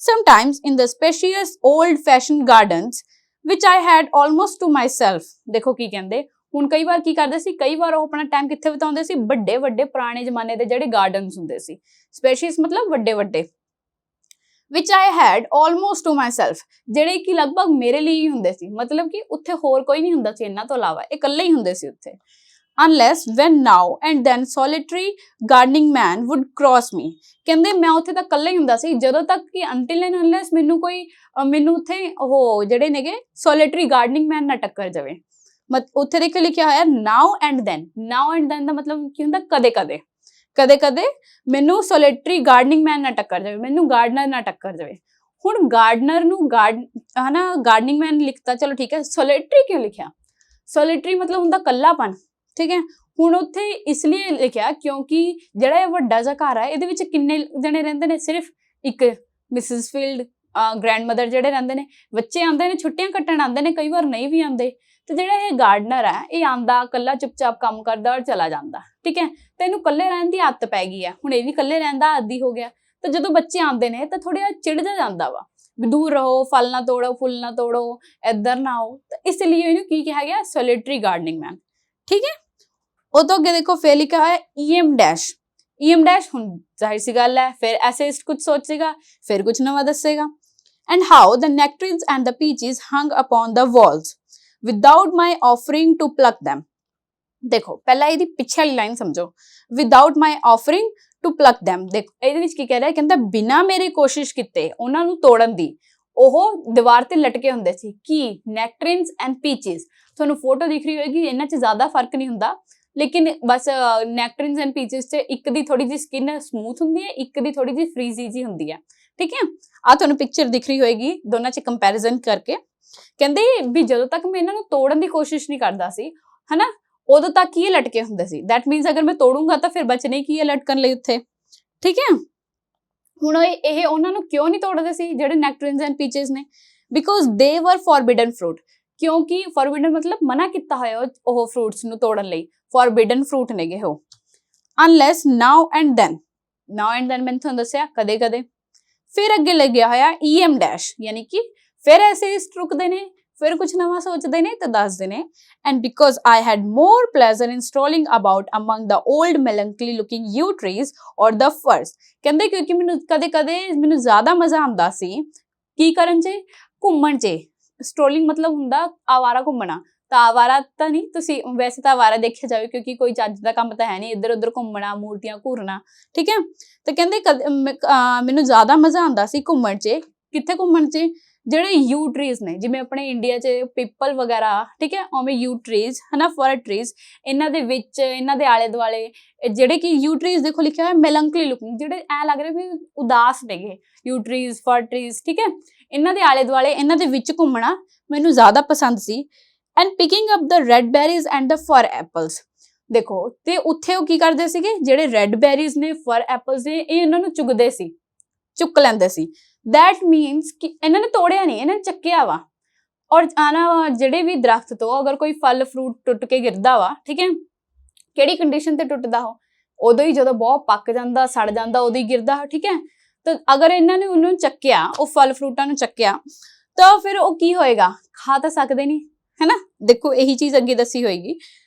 Sometimes in the spacious old fashioned gardens which I had almost to myself। ਦੇਖੋ ਕੀ ਕਹਿੰਦੇ, ਹੁਣ ਕਈ ਵਾਰ ਕੀ ਕਰਦੇ ਸੀ, ਕਈ ਵਾਰ ਉਹ ਆਪਣਾ ਟਾਈਮ ਕਿੱਥੇ ਬਿਤਾਉਂਦੇ ਸੀ, ਵੱਡੇ ਵੱਡੇ ਪੁਰਾਣੇ ਜ਼ਮਾਨੇ ਦੇ ਜਿਹੜੇ ਗਾਰਡਨਸ ਹੁੰਦੇ ਸੀ, ਸਪੇਸ਼ੀਅਸ ਮਤਲਬ ਵੱਡੇ ਵੱਡੇ, which I had almost to myself, ਜਿਹੜੇ ਕਿ ਲਗਭਗ ਮੇਰੇ ਲਈ ਹੀ ਹੁੰਦੇ ਸੀ, ਮਤਲਬ ਕਿ ਉੱਥੇ ਹੋਰ ਕੋਈ ਨਹੀਂ ਹੁੰਦਾ ਸੀ ਇਹਨਾਂ ਤੋਂ ਇਲਾਵਾ, ਇਹ ਇਕੱਲੇ ਹੀ ਹੁੰਦੇ ਸੀ ਉੱਥੇ। unless when now and then solitary gardening man would cross me। ਕਹਿੰਦੇ ਮੈਂ ਉੱਥੇ ਤਾਂ ਇਕੱਲਾ ਹੀ ਹੁੰਦਾ ਸੀ ਜਦੋਂ ਤੱਕ ਕਿ until and unless ਮੈਨੂੰ ਉੱਥੇ ਉਹ ਜਿਹੜੇ ਨੇਗੇ solitary gardening man ਨਾ ਟੱਕਰ ਜਾਵੇ। ਉੱਥੇ ਦੇਖੋ ਲਿਖਿਆ ਹੋਇਆ now and then। now and then ਦਾ ਮਤਲਬ ਕੀ ਹੁੰਦਾ, ਕਦੇ ਕਦੇ ਮੈਨੂੰ solitary gardening man ਨਾ ਟੱਕਰ ਜਾਵੇ, ਮੈਨੂੰ ਗਾਰਡਨਰ ਨਾ ਟੱਕਰ ਜਾਵੇ। ਹੁਣ ਗਾਰਡਨਰ ਨੂੰ ਹਨਾ ਗਾਰਡਨਿੰਗ ਮੈਨ ਲਿਖਤਾ, ਚਲੋ ਠੀਕ ਹੈ। solitary ਕਿਉਂ ਲਿਖਿਆ, solitary ਮਤਲਬ ਹੁੰਦਾ ਇਕੱਲਾਪਨ, ਠੀਕ ਹੈ। ਹੁਣ ਉੱਥੇ ਇਸ ਲਈ ਲਿਖਿਆ ਕਿਉਂਕਿ ਜਿਹੜਾ ਇਹ ਵੱਡਾ ਜਿਹਾ ਘਰ ਹੈ, ਇਹਦੇ ਵਿੱਚ ਕਿੰਨੇ ਜਣੇ ਰਹਿੰਦੇ ਨੇ, ਸਿਰਫ ਇੱਕ ਮਿਸਿਸ ਫੀਲਡ, ਗ੍ਰੈਂਡਮਦਰ ਜਿਹੜੇ ਰਹਿੰਦੇ ਨੇ, ਬੱਚੇ ਆਉਂਦੇ ਨੇ ਛੁੱਟੀਆਂ ਕੱਟਣ ਆਉਂਦੇ ਨੇ, ਕਈ ਵਾਰ ਨਹੀਂ ਵੀ ਆਉਂਦੇ। ਤੇ ਜਿਹੜਾ ਇਹ ਗਾਰਡਨਰ ਹੈ, ਇਹ ਆਂਦਾ ਇਕੱਲਾ ਚੁੱਪਚਾਪ ਕੰਮ ਕਰਦਾ ਔਰ ਚਲਾ ਜਾਂਦਾ, ਠੀਕ ਹੈ। ਤੇ ਇਹਨੂੰ ਇਕੱਲੇ ਰਹਿਣ ਦੀ ਆਦਤ ਪੈ ਗਈ ਹੈ, ਹੁਣ ਇਹ ਵੀ ਇਕੱਲੇ ਰਹਿਣ ਦਾ ਆਦੀ ਹੋ ਗਿਆ। ਤੇ ਜਦੋਂ ਬੱਚੇ ਆਉਂਦੇ ਨੇ ਤਾਂ ਥੋੜਾ ਚਿੜ ਜਾਂਦਾ ਵਾ, ਦੂਰ ਰਹੋ, ਫਲ ਨਾ ਤੋੜੋ, ਫੁੱਲ ਨਾ ਤੋੜੋ, ਇੱਧਰ ਨਾ ਆਓ। ਤਾਂ ਇਸ ਲਈ ਇਹਨੂੰ ਕੀ ਕਿਹਾ ਗਿਆ, solitary gardening man, ਠੀਕ ਹੈ। ਉਹ ਤੋਂ ਅੱਗੇ ਦੇਖੋ ਫਿਰ ਲਿਖਿਆ ਹੋਇਆ EM ਡੈਸ਼। EM ਡੈਸ਼ ਹੁਣ ਜ਼ਾਹਿਰ ਸੀ ਗੱਲ ਹੈ, ਫਿਰ ਐਸੇਇਸਟ ਕੁਝ ਸੋਚੇਗਾ, ਫਿਰ ਕੁਝ ਨਵਾਂ ਦੱਸੇਗਾ। and how the nectarines and the peaches hung upon the walls without my offering to pluck them। ਦੇਖੋ ਪਹਿਲਾਂ ਇਹਦੀ ਪਿੱਛੇ ਵਾਲੀ ਲਾਈਨ ਸਮਝੋ, without my offering to pluck them। ਦੇਖੋ ਇਹਦੇ ਵਿੱਚ ਕੀ ਕਹਿ ਰਿਹਾ, ਕਹਿੰਦਾ ਬਿਨਾਂ ਮੇਰੀ ਕੋਸ਼ਿਸ਼ ਕੀਤੇ ਉਹਨਾਂ ਨੂੰ ਤੋੜਨ ਦੀ ਉਹ ਦੀਵਾਰ ਤੇ ਲਟਕੇ ਹੁੰਦੇ ਸੀ। ਕੀ, nectarines and peaches। ਤੁਹਾਨੂੰ ਫੋਟੋ ਦਿਖ ਰਹੀ ਹੋਏਗੀ, ਇਹਨਾਂ 'ਚ ਜ਼ਿਆਦਾ ਫਰਕ ਨਹੀਂ ਹੁੰਦਾ, ਲੇਕਿਨ ਬਸ nectarines and peaches 'ਚ ਇੱਕ ਦੀ ਥੋੜੀ ਜਿਹੀ ਸਕਿਨ ਸਮੂਥ ਹੁੰਦੀ ਹੈ, ਇੱਕ ਦੀ ਥੋੜੀ ਜਿਹੀ ਫਰੀਜ਼ੀ ਜੀ ਹੁੰਦੀ ਹੈ, ਠੀਕ ਹੈ। ਆ ਤੁਹਾਨੂੰ ਪਿਕਚਰ ਦਿਖ ਰਹੀ ਹੋਏਗੀ, ਦੋਨਾਂ 'ਚ ਕੰਪੈਰੀਜ਼ਨ ਕਰਕੇ। ਕਹਿੰਦੇ ਵੀ ਜਦੋਂ ਤੱਕ ਮੈਂ ਇਹਨਾਂ ਨੂੰ ਤੋੜਨ ਦੀ ਕੋਸ਼ਿਸ਼ ਨਹੀਂ ਕਰਦਾ ਸੀ, ਹਨਾ, ਉਦੋਂ ਤੱਕ ਹੀ ਇਹ ਲਟਕੇ ਹੁੰਦੇ ਸੀ। ਦੈਟ ਮੀਨਸ ਅਗਰ ਮੈਂ ਤੋੜੂੰਗਾ ਤਾਂ ਫਿਰ ਬਚਨੇ ਕੀ ਹੈ ਲਟਕਣ ਲਈ ਉੱਥੇ, ਠੀਕ ਹੈ। ਹੁਣ ਇਹ ਉਹਨਾਂ ਨੂੰ ਕਿਉਂ ਨਹੀਂ ਤੋੜਦੇ ਸੀ ਜਿਹੜੇ nectarines and peaches ਨੇ, ਬਿਕੋਜ਼ ਦੇ ਵਰ ਫੋਰਬਿਡਨ ਫਰੂਟ। ਕਿਉਂਕਿ ਫੋਰਬਿਡਨ ਮਤਲਬ ਮਨਾ ਕੀਤਾ ਹੋਇਆ ਉਹ ਫਰੂਟਸ ਨੂੰ ਤੋੜਨ ਲਈ, ਫੋਰਬਿਡਨ ਫਰੂਟ ਨੇਗੇ ਉਹ। unless now and then ਮੈਂ ਤੁਹਾਨੂੰ ਦੱਸਿਆ ਕਦੇ ਕਦੇ। ਫਿਰ ਅੱਗੇ ਲੱਗਿਆ ਹੋਇਆ EM ਡੈਸ਼, ਯਾਨੀ ਕਿ ਫਿਰ ਐਸੇ ਰੁਕਦੇ ਨੇ, ਫਿਰ ਕੁਝ ਨਵਾਂ ਸੋਚਦੇ ਨੇ ਤੇ ਦੱਸਦੇ ਨੇ। and because I had more pleasure in strolling about among the old melancholy looking yew trees or the firs। ਕਹਿੰਦੇ ਕਿਉਂਕਿ ਮੈਨੂੰ ਕਦੇ ਮੈਨੂੰ ਜ਼ਿਆਦਾ ਮਜ਼ਾ ਆਉਂਦਾ ਸੀ ਕੀ ਕਰਨ 'ਚ, ਘੁੰਮਣ 'ਚ। ਸਟਰੋਲਿੰਗ ਮਤਲਬ ਹੁੰਦਾ ਆਵਾਰਾ ਘੁੰਮਣਾ, ਤਾਂ ਆਵਾਰਾ ਤਾਂ ਨਹੀਂ, ਤੁਸੀਂ ਵੈਸੇ ਤਾਂ ਆਵਾਰਾ ਦੇਖਿਆ ਜਾਵੇ ਕਿਉਂਕਿ ਕੋਈ ਚੱਜ ਦਾ ਕੰਮ ਤਾਂ ਹੈ ਨਹੀਂ, ਇੱਧਰ ਉੱਧਰ ਘੁੰਮਣਾ, ਮੂਰਤੀਆਂ ਘੂਰਨਾ, ਠੀਕ ਹੈ। ਤੇ ਕਹਿੰਦੇ ਮੈਨੂੰ ਜ਼ਿਆਦਾ ਮਜ਼ਾ ਆਉਂਦਾ ਸੀ ਘੁੰਮਣ 'ਚ। ਕਿੱਥੇ ਘੁੰਮਣ 'ਚ? ਜਿਹੜੇ ਯੂ ਟਰੀਜ਼ ਨੇ, ਜਿਵੇਂ ਆਪਣੇ ਇੰਡੀਆ 'ਚ ਪੀਪਲ ਵਗੈਰਾ, ਠੀਕ ਹੈ, ਉਵੇਂ ਯੂ ਟਰੀਜ਼ ਹਨਾ, ਫॉर ਟਰੀਜ਼, ਇਹਨਾਂ ਦੇ ਵਿੱਚ, ਇਹਨਾਂ ਦੇ ਆਲੇ ਦੁਆਲੇ ਜਿਹੜੇ ਕਿ ਯੂ ਟਰੀਜ਼ ਦੇਖੋ ਲਿਖਿਆ ਹੋਇਆ ਮੈਲੰਕਲੀ ਲੁਕਿੰਗ, ਜਿਹੜੇ ਐ ਲੱਗ ਰਿਹਾ ਵੀ ਉਦਾਸ ਨੇਗੇ, ਯੂ ਟਰੀਜ਼, ਫॉर ਟਰੀਜ਼, ਠੀਕ ਹੈ। ਇਹਨਾਂ ਦੇ ਆਲੇ ਦੁਆਲੇ, ਇਹਨਾਂ ਦੇ ਵਿੱਚ ਘੁੰਮਣਾ ਮੈਨੂੰ ਜ਼ਿਆਦਾ ਪਸੰਦ ਸੀ। And picking up the red berries and the four apples. ਦੇਖੋ, ਤੇ ਉੱਥੇ ਉਹ ਕੀ ਕਰਦੇ ਸੀਗੇ, ਜਿਹੜੇ ਰੈਡ ਬੈਰੀਜ਼ ਨੇ, ਫॉर ਐਪਲਸ ਨੇ, ਇਹ ਇਹਨਾਂ ਨੂੰ ਚੁਗਦੇ ਸੀ, ਚੁੱਕ ਲੈਂਦੇ ਸੀ। ਦੈਟ ਮੀਨਸ ਕਿ ਇਹਨਾਂ ਨੇ ਤੋੜਿਆ ਨਹੀਂ, ਇਹਨਾਂ ਨੇ ਚੱਕਿਆ ਵਾ। ਔਰ ਆਣਾ ਜਿਹੜੇ ਵੀ ਦਰਖਤ ਤੋਂ ਅਗਰ ਕੋਈ ਫਲ ਫਰੂਟ ਟੁੱਟ ਕੇ ਗਿਰਦਾ ਵਾ, ਠੀਕ ਹੈ, ਕਿਹੜੀ ਕੰਡੀਸ਼ਨ ਤੇ ਟੁੱਟਦਾ ਉਹ? ਉਦੋਂ ਹੀ ਜਦੋਂ ਬਹੁਤ ਪੱਕ ਜਾਂਦਾ, ਸੜ ਜਾਂਦਾ, ਉਦੋਂ ਹੀ ਗਿਰਦਾ, ਠੀਕ ਹੈ। ਤਾਂ ਅਗਰ ਇਹਨਾਂ ਨੇ ਉਹਨੂੰ ਚੱਕਿਆ, ਉਹ ਫਲ ਫਰੂਟਾਂ ਨੂੰ ਚੱਕਿਆ, ਤਾਂ ਫਿਰ ਉਹ ਕੀ ਹੋਏਗਾ? ਖਾ ਤਾਂ ਸਕਦੇ ਨਹੀਂ, ਹੈ ਨਾ। ਦੇਖੋ ਇਹੀ ਚੀਜ਼ ਅੱਗੇ ਦੱਸੀ ਹੋਏਗੀ,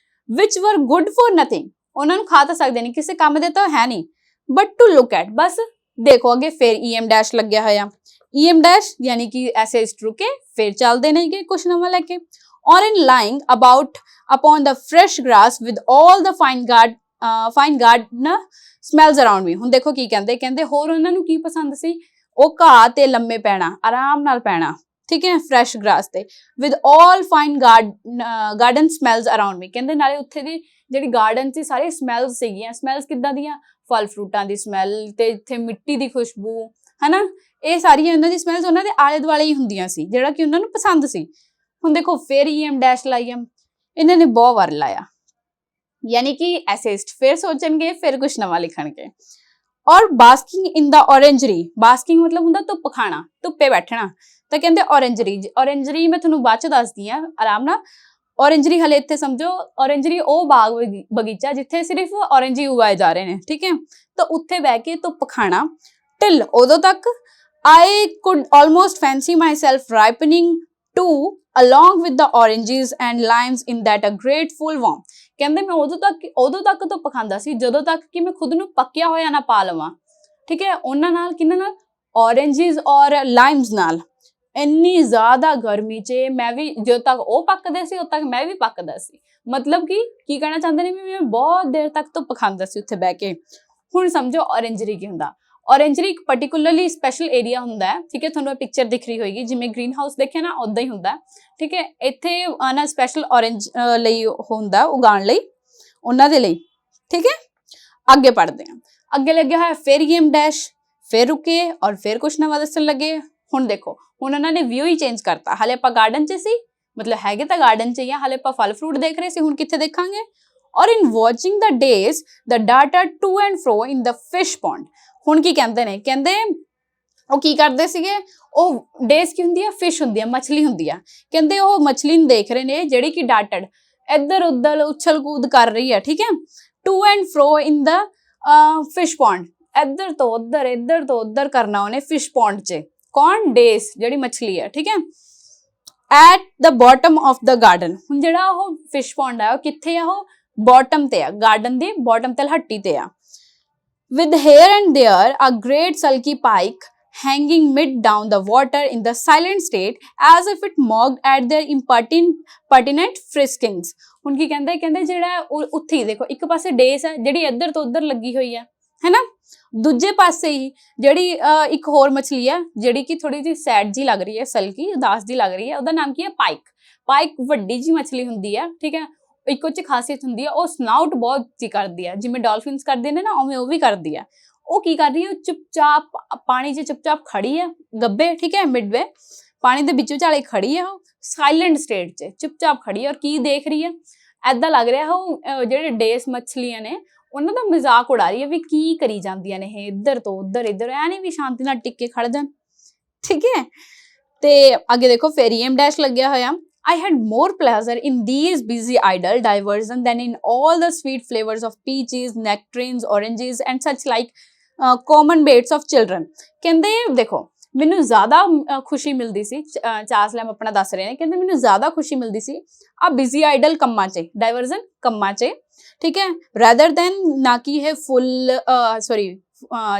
ਵਿਚ ਵਰ ਗੁੱਡ ਫॉर ਨਥਿੰਗ, ਉਹਨਾਂ ਨੂੰ ਖਾ ਤਾਂ ਸਕਦੇ ਨਹੀਂ, ਕਿਸੇ ਕੰਮ ਦੇ ਤਾਂ ਹੈ ਨਹੀਂ, ਬਟ ਟੂ ਲੁੱਕ ਐਟ, ਬਸ ਦੇਖੋ ਅੱਗੇ ਫਿਰ ਈਐਮ ਡੈਸ਼ ਲੱਗਿਆ ਹੋਇਆ। ਈਐਮ ਡੈਸ਼ ਯਾਨੀ ਕਿ ਐਸੇ ਰੁਕੇ, ਫਿਰ ਚੱਲਦੇ ਨੇਗੇ ਕੁਛ ਨਵਾਂ ਲੈ ਕੇ। Or in lying about upon the fresh grass with all the fine garden smells around me. ਹੁਣ ਦੇਖੋ ਕੀ ਕਹਿੰਦੇ, ਕਹਿੰਦੇ ਹੋਰ ਉਹਨਾਂ ਨੂੰ ਕੀ ਪਸੰਦ ਸੀ? ਉਹ ਘਾਹ ਤੇ ਲੰਮੇ ਪੈਣਾ, ਆਰਾਮ ਨਾਲ ਪੈਣਾ, ਠੀਕ ਹੈ, ਫਰੈਸ਼ ਗ੍ਰਾਸ ਤੇ, with all fine garden smells around me. ਕਹਿੰਦੇ ਨਾਲੇ ਉੱਥੇ ਦੀ ਜਿਹੜੀ ਗਾਰਡਨ ਸੀ ਸਾਰੀ ਸਮੈਲਸ ਸੀਗੀਆਂ। ਸਮੈਲਸ ਕਿੱਦਾਂ ਦੀਆਂ? ਫਲ ਫਰੂਟਾਂ ਦੀ ਸਮੈਲ, ਤੇ ਇੱਥੇ ਮਿੱਟੀ ਦੀ ਖੁਸ਼ਬੂ, ਹਨਾ, ਇਹ ਸਾਰੀਆਂ ਇਹਨਾਂ ਦੀ ਸਮੈਲਸ ਉਹਨਾਂ ਦੇ ਆਲੇ ਦੁਆਲੇ ਹੀ ਹੁੰਦੀਆਂ ਸੀ, ਜਿਹੜਾ ਕਿ ਉਹਨਾਂ ਨੂੰ ਪਸੰਦ ਸੀ। ਹੁਣ ਦੇਖੋ ਫਿਰ ਈਐਮ ਡੈਸ਼ ਲਾਈਐਮ, ਇਹਨਾਂ ਨੇ ਬਹੁਤ ਵਾਰ ਲਾਇਆ, ਯਾਨੀ ਕਿ ਐਸੇਸਟ ਫਿਰ ਸੋਚਣਗੇ, ਫਿਰ ਕੁਛ ਨਵਾਂ ਲਿਖਣਗੇ। ਔਰ ਬਾਸਕਿੰਗ ਇਨ ਦਾ ਔਰੇਂਜਰੀ, ਬਾਸਕਿੰਗ ਮਤਲਬ ਹੁੰਦਾ ਧੁੱਪ ਖਾਣਾ, ਧੁੱਪੇ ਬੈਠਣਾ, ਤਾਂ ਕਹਿੰਦੇ ਔਰੇਂਜਰੀ। ਔਰੇਂਜਰੀ ਮੈਂ ਤੁਹਾਨੂੰ ਬਾਅਦ ਚ ਦੱਸਦੀ ਹਾਂ ਆਰਾਮ ਨਾਲ। ਔਰੇਂਜਰੀ ਹਲੇ ਇੱਥੇ ਸਮਝੋ, ਔਰੇਂਜਰੀ ਉਹ ਬਾਗ ਬਗੀਚਾ ਜਿੱਥੇ ਸਿਰਫ ਔਰੇਂਜ ਹੀ ਉਗਾਏ ਜਾ ਰਹੇ ਨੇ, ਠੀਕ ਹੈ। ਤਾਂ ਉੱਥੇ ਬਹਿ ਕੇ ਧੁੱਪ ਖਾਣਾ, ਟਿਲ ਉਦੋਂ ਤੱਕ I could almost fancy myself ripening too along with the oranges and limes in that a grateful warmth। ਕਹਿੰਦੇ ਮੈਂ ਉਦੋਂ ਤੱਕ ਧੁੱਪ ਖਾਂਦਾ ਸੀ ਜਦੋਂ ਤੱਕ ਕਿ ਮੈਂ ਖੁਦ ਨੂੰ ਪੱਕਿਆ ਹੋਇਆ ਨਾ ਪਾ ਲਵਾਂ, ਠੀਕ ਹੈ। ਉਹਨਾਂ ਨਾਲ, ਕਿਹਨਾਂ ਨਾਲ? ਔਰੇਂਜਸ ਔਰ ਲਾਈਮਸ ਨਾਲ। ਇੰਨੀ ਜ਼ਿਆਦਾ ਗਰਮੀ 'ਚ ਮੈਂ ਵੀ, ਜਦੋਂ ਤੱਕ ਉਹ ਪੱਕਦੇ ਸੀ ਉਦੋਂ ਤੱਕ ਮੈਂ ਵੀ ਪੱਕਦਾ ਸੀ। ਮਤਲਬ ਕਿ ਕੀ ਕਹਿਣਾ ਚਾਹੁੰਦੇ ਨੇ ਵੀ ਮੈਂ ਬਹੁਤ ਦੇਰ ਤੱਕ ਧੁੱਪ ਖਾਂਦਾ ਸੀ ਉੱਥੇ ਬਹਿ ਕੇ। ਹੁਣ ਸਮਝੋ ਔਰੇਂਜਰੀ ਕੀ ਹੁੰਦਾ। ਔਰੇਂਜਰੀ ਇੱਕ ਪਰਟੀਕੁਲਰਲੀ ਸਪੈਸ਼ਲ ਏਰੀਆ ਹੁੰਦਾ ਹੈ, ਠੀਕ ਹੈ। ਤੁਹਾਨੂੰ ਇਹ ਪਿਕਚਰ ਦਿਖ ਰਹੀ ਹੋਏਗੀ, ਜਿਵੇਂ ਗ੍ਰੀਨ ਹਾਊਸ ਦੇਖਿਆ ਨਾ, ਉਦਾਂ ਹੀ ਹੁੰਦਾ, ਠੀਕ ਹੈ। ਇੱਥੇ ਨਾ ਸਪੈਸ਼ਲ ਔਰੇਂਜ ਲਈ ਹੁੰਦਾ, ਉਗਾਉਣ ਲਈ, ਉਹਨਾਂ ਦੇ ਲਈ, ਠੀਕ ਹੈ। ਅੱਗੇ ਪੜ੍ਹਦੇ ਹਾਂ। ਅੱਗੇ ਲੱਗਿਆ ਹੋਇਆ ਫਿਰ ਈਐਮ ਡੈਸ਼, ਫਿਰ ਰੁਕੇ ਔਰ ਫਿਰ ਕੁਛ ਨਵਾਂ ਦੱਸਣ ਲੱਗੇ। ਹੁਣ ਦੇਖੋ, ਹੁਣ ਉਹਨਾਂ ਨੇ ਵਿਊ ਹੀ ਚੇਂਜ ਕਰਤਾ। ਹਾਲੇ ਆਪਾਂ ਗਾਰਡਨ 'ਚ ਸੀ, ਮਤਲਬ ਹੈਗੇ ਤਾਂ ਗਾਰਡਨ 'ਚ ਹੀ ਆ, ਹਾਲੇ ਆਪਾਂ ਫਲ ਫਰੂਟ ਦੇਖ ਰਹੇ ਸੀ, ਹੁਣ ਕਿੱਥੇ ਦੇਖਾਂਗੇ? ਔਰ in watching the days the ਡਾਟਾ to and fro in the fish pond. ਹੁਣ ਕੀ ਕਹਿੰਦੇ ਨੇ? ਕਹਿੰਦੇ ਉਹ ਕੀ ਕਰਦੇ ਸੀਗੇ? ਉਹ ਡੇਜ਼ ਕੀ ਹੁੰਦੀ ਆ? ਫਿਸ਼ ਹੁੰਦੀ ਆ, ਮਛਲੀ ਹੁੰਦੀ ਆ। ਕਹਿੰਦੇ ਉਹ ਮਛਲੀ ਨੂੰ ਦੇਖ ਰਹੇ ਨੇ ਜਿਹੜੀ ਕਿ ਡਾਟਡ ਇੱਧਰ ਉੱਧਰ ਉਛਲ ਕੂਦ ਕਰ ਰਹੀ ਹੈ, ਠੀਕ ਹੈ। To and fro in the fish pond, ਇੱਧਰ ਤੋਂ ਉੱਧਰ ਕਰਨਾ ਉਹਨੇ ਫਿਸ਼ ਪੌਂਡ 'ਚ। ਕੌਣ? ਡੇਜ਼, ਜਿਹੜੀ ਮਛਲੀ ਹੈ, ਠੀਕ ਹੈ। At the bottom of the garden. ਹੁਣ ਜਿਹੜਾ ਉਹ ਫਿਸ਼ ਪੌਂਡ ਹੈ ਉਹ ਕਿੱਥੇ ਆ? ਉਹ ਬਾਟਮ ਤੇ ਆ, ਗਾਰਡਨ ਦੇ ਬਾਟਮ ਤੇ, ਹੱਟੀ ਤੇ ਆ। with here and there a great sulky pike hanging mid down the water in the silent state as if it mocked at their impertinent friskings। ਹੁਣ ਕੀ ਕਹਿੰਦੇ? ਕਹਿੰਦੇ ਜਿਹੜਾ ਉੱਥੇ ਦੇਖੋ, ਇੱਕ ਪਾਸੇ ਡੇਸ ਹੈ ਜਿਹੜੀ ਇੱਧਰ ਤੋਂ ਉੱਧਰ ਲੱਗੀ ਹੋਈ ਹੈ, ਹੈਨਾ। ਦੂਜੇ ਪਾਸੇ ਹੀ ਜਿਹੜੀ ਇੱਕ ਹੋਰ ਮਛਲੀ ਹੈ ਜਿਹੜੀ ਕਿ ਥੋੜੀ ਜਿਹੀ ਸੈਡ ਜੀ ਲੱਗ ਰਹੀ ਹੈ, ਸਲਕੀ ਉਦਾਸ ਜੀ ਲੱਗ ਰਹੀ ਹੈ, ਉਹਦਾ ਨਾਮ ਕੀ ਹੈ? ਪਾਈਕ। ਪਾਈਕ ਵੱਡੀ ਜੀ ਮਛਲੀ ਹੁੰਦੀ ਹੈ, ਠੀਕ ਹੈ। ਇੱਕੋ ਚ ਖਾਸੀਅਤ ਹੁੰਦੀ ਹੈ, ਉਹ ਸਨਾਉਟ ਬਹੁਤ ਜੀ ਕਰਦੀ ਹੈ, ਜਿਵੇਂ ਡਾਲਫਿਨਸ ਕਰਦੇ ਨੇ ਨਾ, ਉਵੇਂ ਉਹ ਵੀ ਕਰਦੀ ਹੈ। ਉਹ ਕੀ ਕਰ ਰਹੀ ਹੈ? ਚੁੱਪਚਾਪ ਪਾਣੀ 'ਚ ਚੁੱਪਚਾਪ ਖੜੀ ਹੈ, ਗੱਬੇ, ਠੀਕ ਹੈ, ਮਿਡਵੇ ਪਾਣੀ ਦੇ ਵਿੱਚ ਵਿਚਾਲੇ ਖੜੀ ਹੈ, ਉਹ ਸਾਇਲੈਂਟ ਸਟੇਟ 'ਚ ਚੁੱਪਚਾਪ ਖੜੀ ਹੈ। ਔਰ ਕੀ ਦੇਖ ਰਹੀ ਹੈ? ਐਦਾਂ ਲੱਗ ਰਿਹਾ ਉਹ ਜਿਹੜੇ ਡੇਸ ਮਛਲੀਆਂ ਨੇ ਉਹਨਾਂ ਦਾ ਮਜ਼ਾਕ ਉਡਾ ਰਹੀ ਹੈ ਵੀ ਕੀ ਕਰੀ ਜਾਂਦੀਆਂ ਨੇ ਇਹ, ਇੱਧਰ ਤੋਂ ਇੱਧਰ, ਐ ਨਹੀਂ ਵੀ ਸ਼ਾਂਤੀ ਨਾਲ ਟਿੱਕ ਕੇ ਖੜ ਜਾਣ, ਠੀਕ ਹੈ। ਤੇ ਅੱਗੇ ਦੇਖੋ ਫਿਰ ਈਐਮ ਡੈਸ਼ ਲੱਗਿਆ ਹੋਇਆ। I had more pleasure in these busy idle diversion than in all the sweet flavors of peaches, nectarines, oranges and such like common baits of children। ਕਹਿੰਦੇ ਦੇਖੋ ਮੈਨੂੰ ਜ਼ਿਆਦਾ ਖੁਸ਼ੀ ਮਿਲਦੀ ਸੀ, ਚਾਰਲਸ ਲੈਮ ਆਪਣਾ ਦੱਸ ਰਹੇ ਨੇ, ਕਹਿੰਦੇ ਮੈਨੂੰ ਜ਼ਿਆਦਾ ਖੁਸ਼ੀ ਮਿਲਦੀ ਸੀ ਆ ਬਿਜ਼ੀ ਆਈਡਲ ਕੰਮਾਂ 'ਚ, ਡਾਇਵਰਜ਼ਨ ਕੰਮਾਂ 'ਚ, ਠੀਕ ਹੈ, ਰੈਦਰ ਦੈਨ ਨਾ ਕਿ ਇਹ ਫੁੱਲ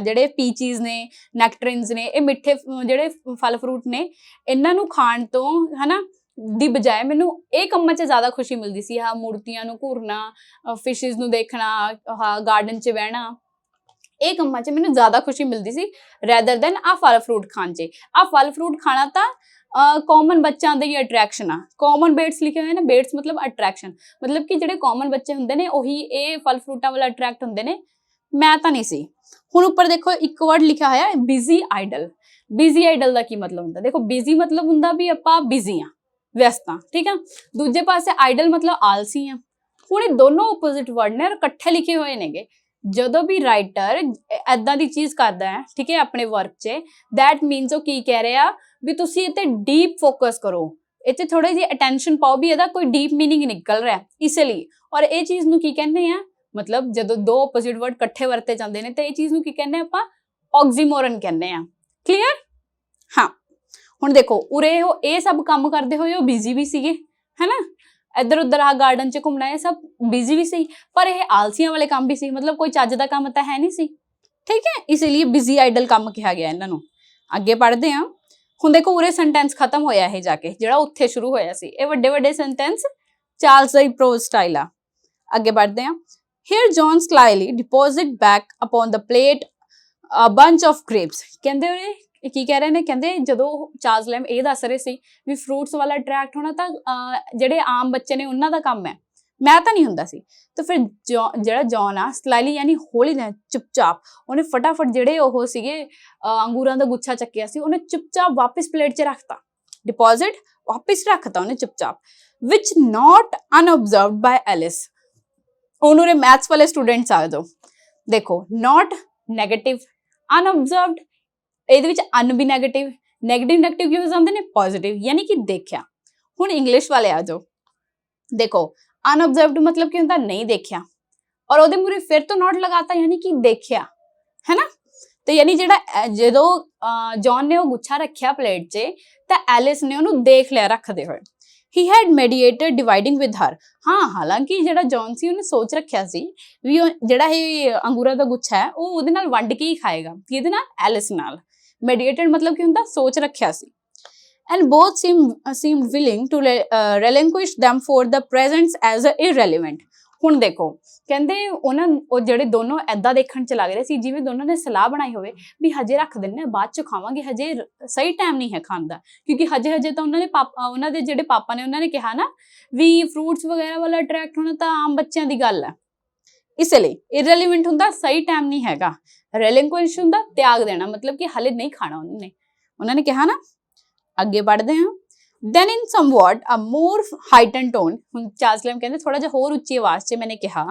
ਜਿਹੜੇ ਪੀਚੀਜ਼ ਨੇ, ਨੈਕਟਰਿਨਸ ਨੇ, ਇਹ ਮਿੱਠੇ ਜਿਹੜੇ ਫਲ ਫਰੂਟ ਨੇ, ਇਹਨਾਂ ਨੂੰ ਖਾਣ ਤੋਂ, ਹਨਾ, ਦੀ ਬਜਾਏ ਮੈਨੂੰ ਇਹ ਕੰਮਾਂ 'ਚ ਜ਼ਿਆਦਾ ਖੁਸ਼ੀ ਮਿਲਦੀ ਸੀ। ਆਹ ਮੂਰਤੀਆਂ ਨੂੰ ਘੂਰਨਾ, ਫਿਸ਼ਿਸ ਨੂੰ ਦੇਖਣਾ, ਆਹ ਗਾਰਡਨ 'ਚ ਬਹਿਣਾ, ਇਹ ਕੰਮਾਂ 'ਚ ਮੈਨੂੰ ਜ਼ਿਆਦਾ ਖੁਸ਼ੀ ਮਿਲਦੀ ਸੀ ਰੈਦਰ ਦੈਨ ਆਹ ਫਲ ਫਰੂਟ ਖਾਣ 'ਚ। ਆਹ ਫਲ ਫਰੂਟ ਖਾਣਾ ਤਾਂ ਕਾਮਨ ਬੱਚਿਆਂ ਦੀ ਅਟਰੈਕਸ਼ਨ ਆ। ਕਾਮਨ ਬੇਟਸ ਲਿਖੇ ਹੋਏ ਨੇ, ਬੇਟਸ ਮਤਲਬ ਅਟਰੈਕਸ਼ਨ, ਮਤਲਬ ਕਿ ਜਿਹੜੇ ਕਾਮਨ ਬੱਚੇ ਹੁੰਦੇ ਨੇ ਉਹੀ ਇਹ ਫਲ ਫਰੂਟਾਂ ਵੱਲ ਅਟਰੈਕਟ ਹੁੰਦੇ ਨੇ, ਮੈਂ ਤਾਂ ਨਹੀਂ ਸੀ। ਹੁਣ ਉੱਪਰ ਦੇਖੋ ਇੱਕ ਵਰਡ ਲਿਖਿਆ ਹੋਇਆ ਬਿਜ਼ੀ ਆਈਡਲ। ਬਿਜ਼ੀ ਆਈਡਲ ਦਾ ਕੀ ਮਤਲਬ ਹੁੰਦਾ? ਦੇਖੋ ਬਿਜ਼ੀ ਮਤਲਬ ਹੁੰਦਾ ਵੀ ਆਪਾਂ ਬਿਜ਼ੀ ਆ, ਵਿਅਸਤ ਆ, ਠੀਕ ਆ। ਦੂਜੇ ਪਾਸੇ ਆਈਡਲ ਮਤਲਬ ਆਲਸੀ ਆ। ਹੁਣ ਇਹ ਦੋਨੋਂ ਆਪੋਜ਼ਿਟ ਵਰਡ ਨੇ ਔਰ ਇਕੱਠੇ ਲਿਖੇ ਹੋਏ ਨੇਗੇ। ਜਦੋਂ ਵੀ ਰਾਈਟਰ ਐਦਾਂ ਦੀ ਚੀਜ਼ ਕਰਦਾ ਹੈ, ਠੀਕ ਹੈ, ਆਪਣੇ ਵਰਕ 'ਚ, ਦੈਟ ਮੀਨਸ ਉਹ ਕੀ ਕਹਿ ਰਿਹਾ ਵੀ ਤੁਸੀਂ ਇਹ ਤੇ ਡੀਪ ਫੋਕਸ ਕਰੋ, ਇਹ ਤੇ ਥੋੜੀ ਜਿਹੀ ਅਟੈਂਸ਼ਨ ਪਾਓ ਵੀ ਇਹਦਾ ਕੋਈ ਡੀਪ ਮੀਨਿੰਗ ਨਿਕਲ ਰਿਹਾ ਇਸ ਲਈ। ਔਰ ਇਹ ਚੀਜ਼ ਨੂੰ ਕੀ ਕਹਿੰਦੇ ਆ, ਮਤਲਬ ਜਦੋਂ ਦੋ ਆਪੋਜ਼ਿਟ ਵਰਡ ਇਕੱਠੇ ਵਰਤੇ ਜਾਂਦੇ ਨੇ ਤੇ ਇਹ ਚੀਜ਼ ਨੂੰ ਕੀ ਕਹਿੰਦੇ ਆਪਾਂ? ਆਕਸੀਮੋਰਨ ਕਹਿੰਦੇ ਆ। ਕਲੀਅਰ? ਹਾਂ। ਹੁਣ ਦੇਖੋ ਉਰੇ ਉਹ ਇਹ ਸਭ ਕੰਮ ਕਰਦੇ ਹੋਏ ਉਹ ਬਿਜ਼ੀ ਵੀ ਸੀਗੇ, ਹੈਨਾ, ਇੱਧਰ ਉੱਧਰ ਆ ਗਾਰਡਨ 'ਚ ਘੁੰਮਣਾ, ਇਹ ਸਭ ਬਿਜ਼ੀ ਵੀ ਸੀ, ਪਰ ਇਹ ਆਲਸੀਆਂ ਵਾਲੇ ਕੰਮ ਵੀ ਸੀ, ਮਤਲਬ ਕੋਈ ਚੱਜ ਦਾ ਕੰਮ ਤਾਂ ਹੈ ਨਹੀਂ ਸੀ, ਠੀਕ ਹੈ, ਇਸ ਲਈ ਬਿਜ਼ੀ ਆਈਡਲ ਕੰਮ ਕਿਹਾ ਗਿਆ ਇਹਨਾਂ ਨੂੰ। ਅੱਗੇ ਪੜ੍ਹਦੇ ਹਾਂ। ਹੁਣ ਦੇਖੋ ਉਰੇ ਸੈਂਟੈਂਸ ਖਤਮ ਹੋਇਆ ਇਹ ਜਾ ਕੇ, ਜਿਹੜਾ ਉੱਥੇ ਸ਼ੁਰੂ ਹੋਇਆ ਸੀ। ਇਹ ਵੱਡੇ ਵੱਡੇ ਸੈਂਟੈਂਸ ਚਾਰਲਸ ਦਾ ਪ੍ਰੋਜ਼ ਸਟਾਈਲ ਆ। ਅੱਗੇ ਪੜ੍ਹਦੇ ਹਾਂ। Here John slyly deposit back upon the plate a bunch of grapes। ਕਹਿੰਦੇ ਉਰੇ ਕੀ ਕਹਿ ਰਹੇ ਨੇ? ਕਹਿੰਦੇ ਜਦੋਂ ਚਾਰਲਸ ਲੈਮ ਇਹ ਦੱਸ ਰਹੇ ਸੀ ਵੀ ਫਰੂਟਸ ਵਾਲਾ ਅਟਰੈਕਟ ਹੋਣਾ ਤਾਂ ਜਿਹੜੇ ਆਮ ਬੱਚੇ ਨੇ ਉਹਨਾਂ ਦਾ ਕੰਮ ਹੈ, ਮੈਂ ਤਾਂ ਨਹੀਂ ਹੁੰਦਾ ਸੀ। ਤਾਂ ਫਿਰ ਜਿਹੜਾ ਜੌਨ ਆ ਸਲਾਈਲੀ ਯਾਨੀ ਹੌਲੀ ਨਾਲ ਚੁੱਪਚਾਪ ਉਹਨੇ ਫਟਾਫਟ ਜਿਹੜੇ ਉਹ ਸੀਗੇ ਅੰਗੂਰਾਂ ਦਾ ਗੁੱਛਾ ਚੱਕਿਆ ਸੀ, ਉਹਨੇ ਚੁੱਪਚਾਪ ਵਾਪਿਸ ਪਲੇਟ 'ਚ ਰੱਖਤਾ। ਡਿਪੋਜ਼ਿਟ ਵਾਪਿਸ ਰੱਖਤਾ ਉਹਨੇ ਚੁੱਪਚਾਪ। ਵਿਚ ਨਾਟ ਅਨਅਬਜ਼ਰਵਡ ਬਾय ਐਲਿਸ। ਉਹਨੂੰ ਰੇ ਮੈਥਸ ਵਾਲੇ ਸਟੂਡੈਂਟਸ ਆ ਜਾਓ। ਦੇਖੋ ਨਾਟ ਨੈਗੇਟਿਵ, ਅਨਅਬਜ਼ਰਵਡ ਇਹਦੇ ਵਿੱਚ ਅਨ ਵੀ ਨੈਗੇਟਿਵ, ਨੈਗੇਟਿਵ ਕੀ ਹੋ ਜਾਂਦੇ ਨੇ? ਪੋਜ਼ਿਟਿਵ, ਯਾਨੀ ਕਿ ਦੇਖਿਆ। ਹੁਣ ਇੰਗਲਿਸ਼ ਵਾਲੇ ਆ ਜਾਓ। ਦੇਖੋ ਅਨਅਬਜ਼ਰਵਡ ਮਤਲਬ ਕੀ ਹੁੰਦਾ? ਨਹੀਂ ਦੇਖਿਆ, ਔਰ ਉਹਦੇ ਮੂਰੇ ਫਿਰ ਤੋਂ ਨੋਟ ਲਗਾਤਾ ਯਾਨੀ ਕਿ ਦੇਖਿਆ, ਹੈ ਨਾ। ਤੇ ਯਾਨੀ ਜਿਹੜਾ ਜਦੋਂ ਜੌਨ ਨੇ ਉਹ ਗੁੱਛਾ ਰੱਖਿਆ ਪਲੇਟ 'ਚ ਤਾਂ ਐਲਿਸ ਨੇ ਉਹਨੂੰ ਦੇਖ ਲਿਆ ਰੱਖਦੇ ਹੋਏ। He had meditated dividing with her। ਹਾਂ, ਹਾਲਾਂਕਿ ਜਿਹੜਾ ਜੌਨ ਸੀ ਉਹਨੇ ਸੋਚ ਰੱਖਿਆ ਸੀ ਵੀ ਉਹ ਜਿਹੜਾ ਇਹ ਅੰਗੂਰਾਂ ਦਾ ਗੁੱਛਾ ਹੈ ਉਹ ਉਹਦੇ ਨਾਲ ਵੰਡ ਕੇ ਹੀ ਖਾਏਗਾ। ਕਿਹਦੇ ਨਾਲ? ਐਲਿਸ ਨਾਲ। ਮੈਡੀਏਟਡ ਮਤਲਬ ਕੀ ਹੁੰਦਾ? ਸੋਚ ਰੱਖਿਆ ਸੀ। And both seemed willing to relinquish them for the present as irrelevant। ਹੁਣ ਦੇਖੋ ਕਹਿੰਦੇ ਉਹ ਜਿਹੜੇ ਦੋਨੋਂ ਏਦਾਂ ਦੇਖਣ 'ਚ ਲੱਗ ਰਹੇ ਸੀ ਜਿਵੇਂ ਦੋਨਾਂ ਨੇ ਸਲਾਹ ਬਣਾਈ ਹੋਵੇ ਵੀ ਹਜੇ ਰੱਖ ਦਿੰਦੇ ਆ, ਬਾਅਦ 'ਚ ਖਾਵਾਂਗੇ, ਹਜੇ ਸਹੀ ਟਾਈਮ ਨਹੀਂ ਹੈ ਖਾਣ ਦਾ, ਕਿਉਂਕਿ ਹਜੇ ਤਾਂ ਉਹਨਾਂ ਦੇ ਜਿਹੜੇ ਪਾਪਾ ਨੇ ਉਹਨਾਂ ਨੇ ਕਿਹਾ ਨਾ ਵੀ ਫਰੂਟਸ ਵਗੈਰਾ ਵਾਲਾ ਅਟਰੈਕਟ ਹੋਣਾ ਤਾਂ ਆਮ ਬੱਚਿਆਂ ਦੀ ਗੱਲ ਹੈ। ਇਸ ਲਈ ਇਰਰੈਲੀਵੈਂਟ ਹੁੰਦਾ ਸਹੀ ਟਾਈਮ ਨਹੀਂ ਹੈਗਾ, relinquish ਹੁੰਦਾ ਤਿਆਗ ਦੇਣਾ, ਮਤਲਬ ਕਿ ਹਲੇ ਨਹੀਂ ਖਾਣਾ ਉਹਨਾਂ ਨੇ ਕਿਹਾ ਨਾ। ਅੱਗੇ ਪੜ੍ਹਦੇ ਹਾਂ। Then in somewhat a more heightened tone, ਹੁਣ ਚਾਰਲਸ ਲੈਮ ਕਹਿੰਦੇ ਥੋੜਾ ਜਿਹਾ ਹੋਰ ਉੱਚੀ ਆਵਾਜ਼ 'ਚ ਮੈंने ਕਿਹਾ,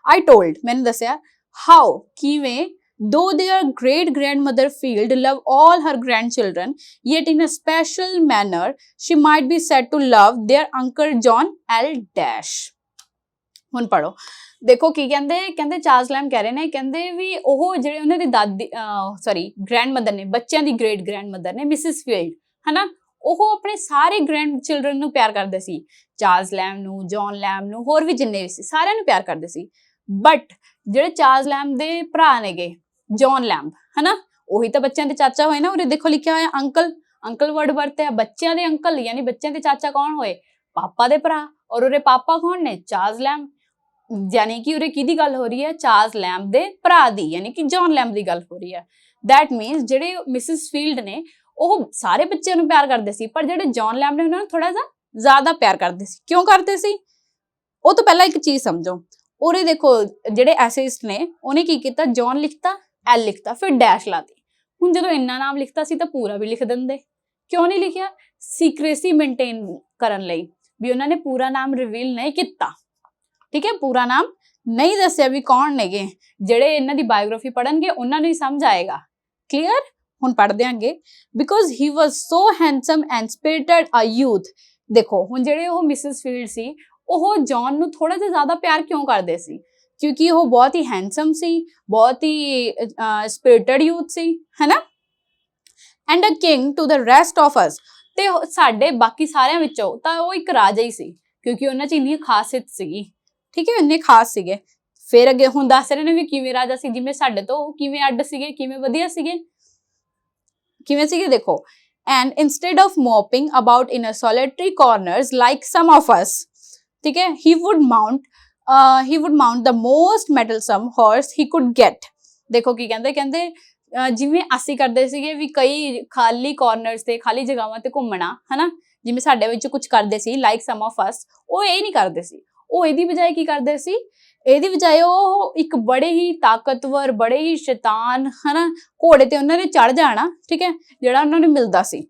I told, मैंने ਦੱਸਿਆ, how ਕਿਵੇਂ though their great grandmother Field love all her grandchildren, yet in a special manner she might be said to love their uncle John L. Dash। ਹੁਣ ਪੜੋ। ਦੇਖੋ ਕੀ ਕਹਿੰਦੇ ਚਾਰਲਸ ਲੈਮ ਕਹਿ ਰਹੇ ਨੇ, ਕਹਿੰਦੇ ਵੀ ਉਹ ਜਿਹੜੇ ਉਹਨਾਂ ਦੀ ਦਾਦੀ ਗ੍ਰੈਂਡਮਦਰ ਨੇ, ਬੱਚਿਆਂ ਦੀ ਗ੍ਰੇਟ ਗ੍ਰੈਂਡਮਦਰ ਨੇ ਮਿਸਿਸ ਫੀਲਡ, ਹਨਾ, ਉਹ ਆਪਣੇ ਸਾਰੇ ਗ੍ਰੈਂਡ ਚਿਲਡਰਨ ਨੂੰ ਪਿਆਰ ਕਰਦੇ ਸੀ। ਚਾਰਲਸ ਲੈਮ ਨੂੰ, ਜੌਨ ਲੈਮ ਨੂੰ, ਹੋਰ ਵੀ ਜਿੰਨੇ ਵੀ ਸੀ ਸਾਰਿਆਂ ਨੂੰ ਪਿਆਰ ਕਰਦੇ ਸੀ। ਬਟ ਜਿਹੜੇ ਚਾਰਲਸ ਲੈਮ ਦੇ ਭਰਾ ਨੇਗੇ ਜੌਨ ਲੈਮ, ਹਨਾ, ਉਹੀ ਤਾਂ ਬੱਚਿਆਂ ਦੇ ਚਾਚਾ ਹੋਏ ਨਾ। ਉਰੇ ਦੇਖੋ ਲਿਖਿਆ ਹੋਇਆ ਅੰਕਲ ਵਰਡ ਵਰਤਿਆ, ਬੱਚਿਆਂ ਦੇ ਅੰਕਲ ਯਾਨੀ ਬੱਚਿਆਂ ਦੇ ਚਾਚਾ ਕੌਣ ਹੋਏ? ਪਾਪਾ ਦੇ ਭਰਾ। ਔਰ ਉਰੇ ਪਾਪਾ ਕੌਣ ਨੇ? Charles lamb. ਯਾਨੀ ਕਿ ਉਰੇ ਕਿਹਦੀ ਗੱਲ ਹੋ ਰਹੀ ਹੈ? ਚਾਰਲਸ ਲੈਮ ਦੇ ਭਰਾ ਦੀ, ਯਾਨੀ ਕਿ ਜੌਨ ਲੈਮ ਦੀ ਗੱਲ ਹੋ ਰਹੀ ਹੈ। ਦੈਟ ਮੀਨਸ ਜਿਹੜੇ ਮਿਸਿਸ ਫੀਲਡ ਨੇ ਉਹ ਸਾਰੇ ਬੱਚਿਆਂ ਨੂੰ ਪਿਆਰ ਕਰਦੇ ਸੀ, ਪਰ ਜਿਹੜੇ ਜੌਨ ਲੈਮ ਨੇ ਉਹਨਾਂ ਨੂੰ ਥੋੜਾ ਜਿਹਾ ਜ਼ਿਆਦਾ ਪਿਆਰ ਕਰਦੇ ਸੀ। ਕਿਉਂ ਕਰਦੇ ਸੀ? ਉਹ ਤੋਂ ਪਹਿਲਾਂ ਇੱਕ ਚੀਜ਼ ਸਮਝੋ। ਉਰੇ ਦੇਖੋ ਜਿਹੜੇ ਐਸੇਇਸਟ ਨੇ ਉਹਨੇ ਕੀ ਕੀਤਾ? ਜੌਨ ਲਿਖਤਾ, ਐਲ ਲਿਖਤਾ, ਫਿਰ ਡੈਸ਼ ਲਾਤੀ। ਹੁਣ ਜਦੋਂ ਇੰਨਾ ਨਾਮ ਲਿਖਤਾ ਸੀ ਤਾਂ ਪੂਰਾ ਵੀ ਲਿਖ ਦਿੰਦੇ। ਕਿਉਂ ਨਹੀਂ ਲਿਖਿਆ? ਸੀਕ੍ਰੇਸੀ ਮੇਨਟੇਨ ਕਰਨ ਲਈ, ਵੀ ਉਹਨਾਂ ਨੇ ਪੂਰਾ ਨਾਮ ਰਿਵੀਲ ਨਹੀਂ ਕੀਤਾ, ਠੀਕ ਹੈ, ਪੂਰਾ ਨਾਮ ਨਹੀਂ ਦੱਸਿਆ ਵੀ ਕੌਣ ਨੇਗੇ। ਜਿਹੜੇ ਇਹਨਾਂ ਦੀ ਬਾਇਓਗ੍ਰਾਫੀ ਪੜ੍ਹਨਗੇ ਉਹਨਾਂ ਨੂੰ ਹੀ ਸਮਝ ਆਏਗਾ। ਕਲੀਅਰ? ਹੁਣ ਪੜ੍ਹਦੇ ਆਂਗੇ। Because he was so handsome and spirited a youth. ਦੇਖੋ ਹੁਣ ਜਿਹੜੇ ਉਹ ਮਿਸਿਸ ਫੀਲਡ ਸੀ ਉਹ ਜੌਨ ਨੂੰ ਥੋੜਾ ਜਿਹਾ ਜ਼ਿਆਦਾ ਪਿਆਰ ਕਿਉਂ ਕਰਦੇ ਸੀ? ਕਿਉਂਕਿ ਉਹ ਬਹੁਤ ਹੀ ਹੈਂਡਸਮ ਸੀ, ਬਹੁਤ ਹੀ ਸਪਿਰਿਟਡ ਯੂਥ ਸੀ, ਹੈਨਾ। And a king to the rest of us. ਤੇ ਸਾਡੇ ਬਾਕੀ ਸਾਰਿਆਂ ਵਿੱਚੋਂ ਤਾਂ ਉਹ ਇੱਕ ਰਾਜਾ ਹੀ ਸੀ, ਕਿਉਂਕਿ ਉਹਨਾਂ 'ਚ ਇੰਨੀ ਖਾਸੀਅਤ ਸੀਗੀ, ਠੀਕ ਹੈ, ਇੰਨੇ ਖਾਸ ਸੀਗੇ। ਫਿਰ ਅੱਗੇ ਹੁਣ ਦੱਸ ਰਹੇ ਨੇ ਵੀ ਕਿਵੇਂ ਰਾਜਾ ਸੀ, ਜਿਵੇਂ ਸਾਡੇ ਤੋਂ ਕਿਵੇਂ ਅੱਡ ਸੀਗੇ, ਕਿਵੇਂ ਵਧੀਆ ਸੀਗੇ, ਕਿਵੇਂ ਸੀਗੇ। ਦੇਖੋ and instead of moping about in a solitary corners like some of us, ठीक है, he would mount the most mettlesome horse he could get। देखो की कहंदे कहंदे ਜਿਵੇਂ ਅਸੀਂ ਕਰਦੇ ਸੀਗੇ ਵੀ ਕਈ ਖਾਲੀ ਕਾਰਨਰਸ ਤੇ ਖਾਲੀ ਜਗ੍ਹਾਵਾਂ ਤੇ ਘੁੰਮਣਾ ਹਨਾ, ਜਿਵੇਂ ਸਾਡੇ ਵਿੱਚ ਕੁਝ ਕਰਦੇ ਸੀ ਲਾਈਕ ਸਮ ਆਫ ਅਸ, ਉਹ ਇਹ ਨਹੀਂ ਕਰਦੇ ਸੀ। ਉਹ ਇਹਦੀ ਬਜਾਏ ਕੀ ਕਰਦੇ ਸੀ, ਇਹਦੀ ਬਜਾਏ ਉਹ ਇੱਕ ਬੜੇ ਹੀ ਤਾਕਤਵਰ ਬੜੇ ਹੀ ਸ਼ੈਤਾਨ ਹਨਾ ਘੋੜੇ ਤੇ ਉਹਨਾਂ ਨੇ ਚੜ ਜਾਣਾ, ਠੀਕ ਹੈ, ਜਿਹੜਾ ਉਹਨਾਂ ਨੂੰ ਮਿਲਦਾ ਸੀ।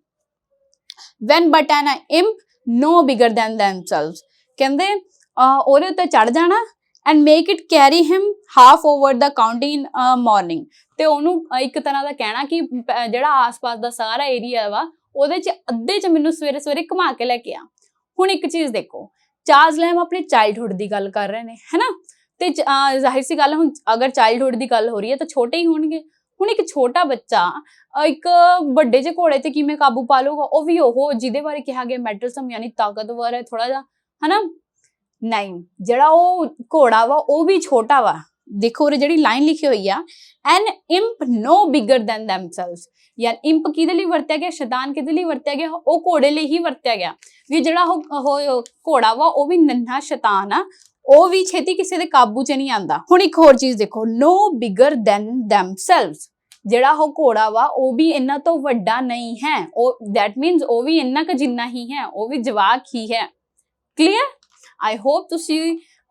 when but an imp no bigger than themselves, ਕਹਿੰਦੇ ਉਹਦੇ ਉੱਤੇ ਚੜ ਜਾਣਾ and make it carry him half over the county in morning, ਤੇ ਉਹਨੂੰ ਇੱਕ ਤਰ੍ਹਾਂ ਦਾ ਕਹਿਣਾ ਕਿ ਜਿਹੜਾ ਆਸ-ਪਾਸ ਦਾ ਸਾਰਾ ਏਰੀਆ ਵਾ ਉਹਦੇ ਚ ਅੱਧੇ ਚ ਮੈਨੂੰ ਸਵੇਰੇ ਸਵੇਰੇ ਘੁਮਾ ਕੇ ਲੈ ਕੇ ਆ। ਹੁਣ ਇੱਕ ਚੀਜ਼ ਦੇਖੋ, ਚਾਰਲਸ ਲੈਮ ਆਪਣੇ ਚਾਈਲਡਹੁੱਡ ਦੀ ਗੱਲ ਕਰ ਰਹੇ ਨੇ ਹੈਨਾ, ਤੇ ਜ਼ਾਹਿਰ ਸੀ ਗੱਲ ਹੁਣ ਅਗਰ ਚਾਈਲਡਹੁੱਡ ਦੀ ਗੱਲ ਹੋ ਰਹੀ ਹੈ ਤਾਂ ਛੋਟੇ ਹੀ ਹੋਣਗੇ। ਹੁਣ ਇੱਕ ਛੋਟਾ ਬੱਚਾ ਇੱਕ ਵੱਡੇ ਜਿਹੇ ਘੋੜੇ ਤੇ ਕਿਵੇਂ ਕਾਬੂ ਪਾ ਲਊਗਾ, ਉਹ ਵੀ ਉਹ ਜਿਹਦੇ ਬਾਰੇ ਕਿਹਾ ਗਿਆ ਮੈਟਲਸਮ ਯਾਨੀ ਤਾਕਤਵਰ ਹੈ ਥੋੜਾ ਜਿਹਾ ਹਨਾ। ਨਹੀਂ, ਜਿਹੜਾ ਉਹ ਘੋੜਾ ਵਾ ਉਹ ਵੀ ਛੋਟਾ ਵਾ। ਦੇਖੋ ਉਹ ਜਿਹੜੀ ਲਾਈਨ ਲਿਖੀ ਹੋਈ ਆ, ਐਨ ਇੰਪ ਨੋ ਬਿਗਰ ਦੈਨ ਦੈਮਸੈਲਵਸ, ਯਾਰ ਇੰਪ ਕਿਹਦੇ ਲਈ ਵਰਤਿਆ ਗਿਆ, ਸ਼ੈਤਾਨ ਕਿਹਦੇ ਲਈ ਵਰਤਿਆ ਗਿਆ, ਉਹ ਘੋੜੇ ਲਈ ਹੀ ਵਰਤਿਆ ਗਿਆ ਵੀ ਜਿਹੜਾ ਉਹ ਘੋੜਾ ਵਾ ਉਹ ਵੀ ਨੰਨਾ ਸ਼ੈਤਾਨ ਆ, ਉਹ ਵੀ ਛੇਤੀ ਕਿਸੇ ਦੇ ਕਾਬੂ ਚ ਨਹੀਂ ਆਂਦਾ। ਹੁਣ ਇੱਕ ਹੋਰ ਚੀਜ਼ ਦੇਖੋ, ਨੋ ਬਿਗਰ ਦੈਨ ਦੈਮਸੈਲਵਸ, ਜਿਹੜਾ ਉਹ ਘੋੜਾ ਵਾ ਉਹ ਵੀ ਇਹਨਾਂ ਤੋਂ ਵੱਡਾ ਨਹੀਂ ਹੈ, ਉਹ ਦੈਟ ਮੀਨਸ ਉਹ ਵੀ ਇੰਨਾ ਕੁ ਜਿੰਨਾ ਹੀ ਹੈ, ਉਹ ਵੀ ਜਵਾਕ ਹੀ ਹੈ। ਕਲੀਅਰ? ਆਈ ਹੋਪ ਤੁਸੀਂ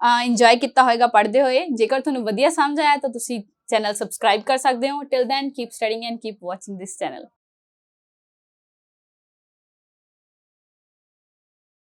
ਇੰਜੋਏ ਕੀਤਾ ਹੋਏਗਾ ਪੜ੍ਹਦੇ ਹੋਏ। ਜੇਕਰ ਤੁਹਾਨੂੰ ਵਧੀਆ ਸਮਝ ਆਇਆ ਤਾਂ ਤੁਸੀਂ ਚੈਨਲ ਸਬਸਕ੍ਰਾਈਬ ਕਰ ਸਕਦੇ ਹੋ। Till then keep studying and keep watching this channel.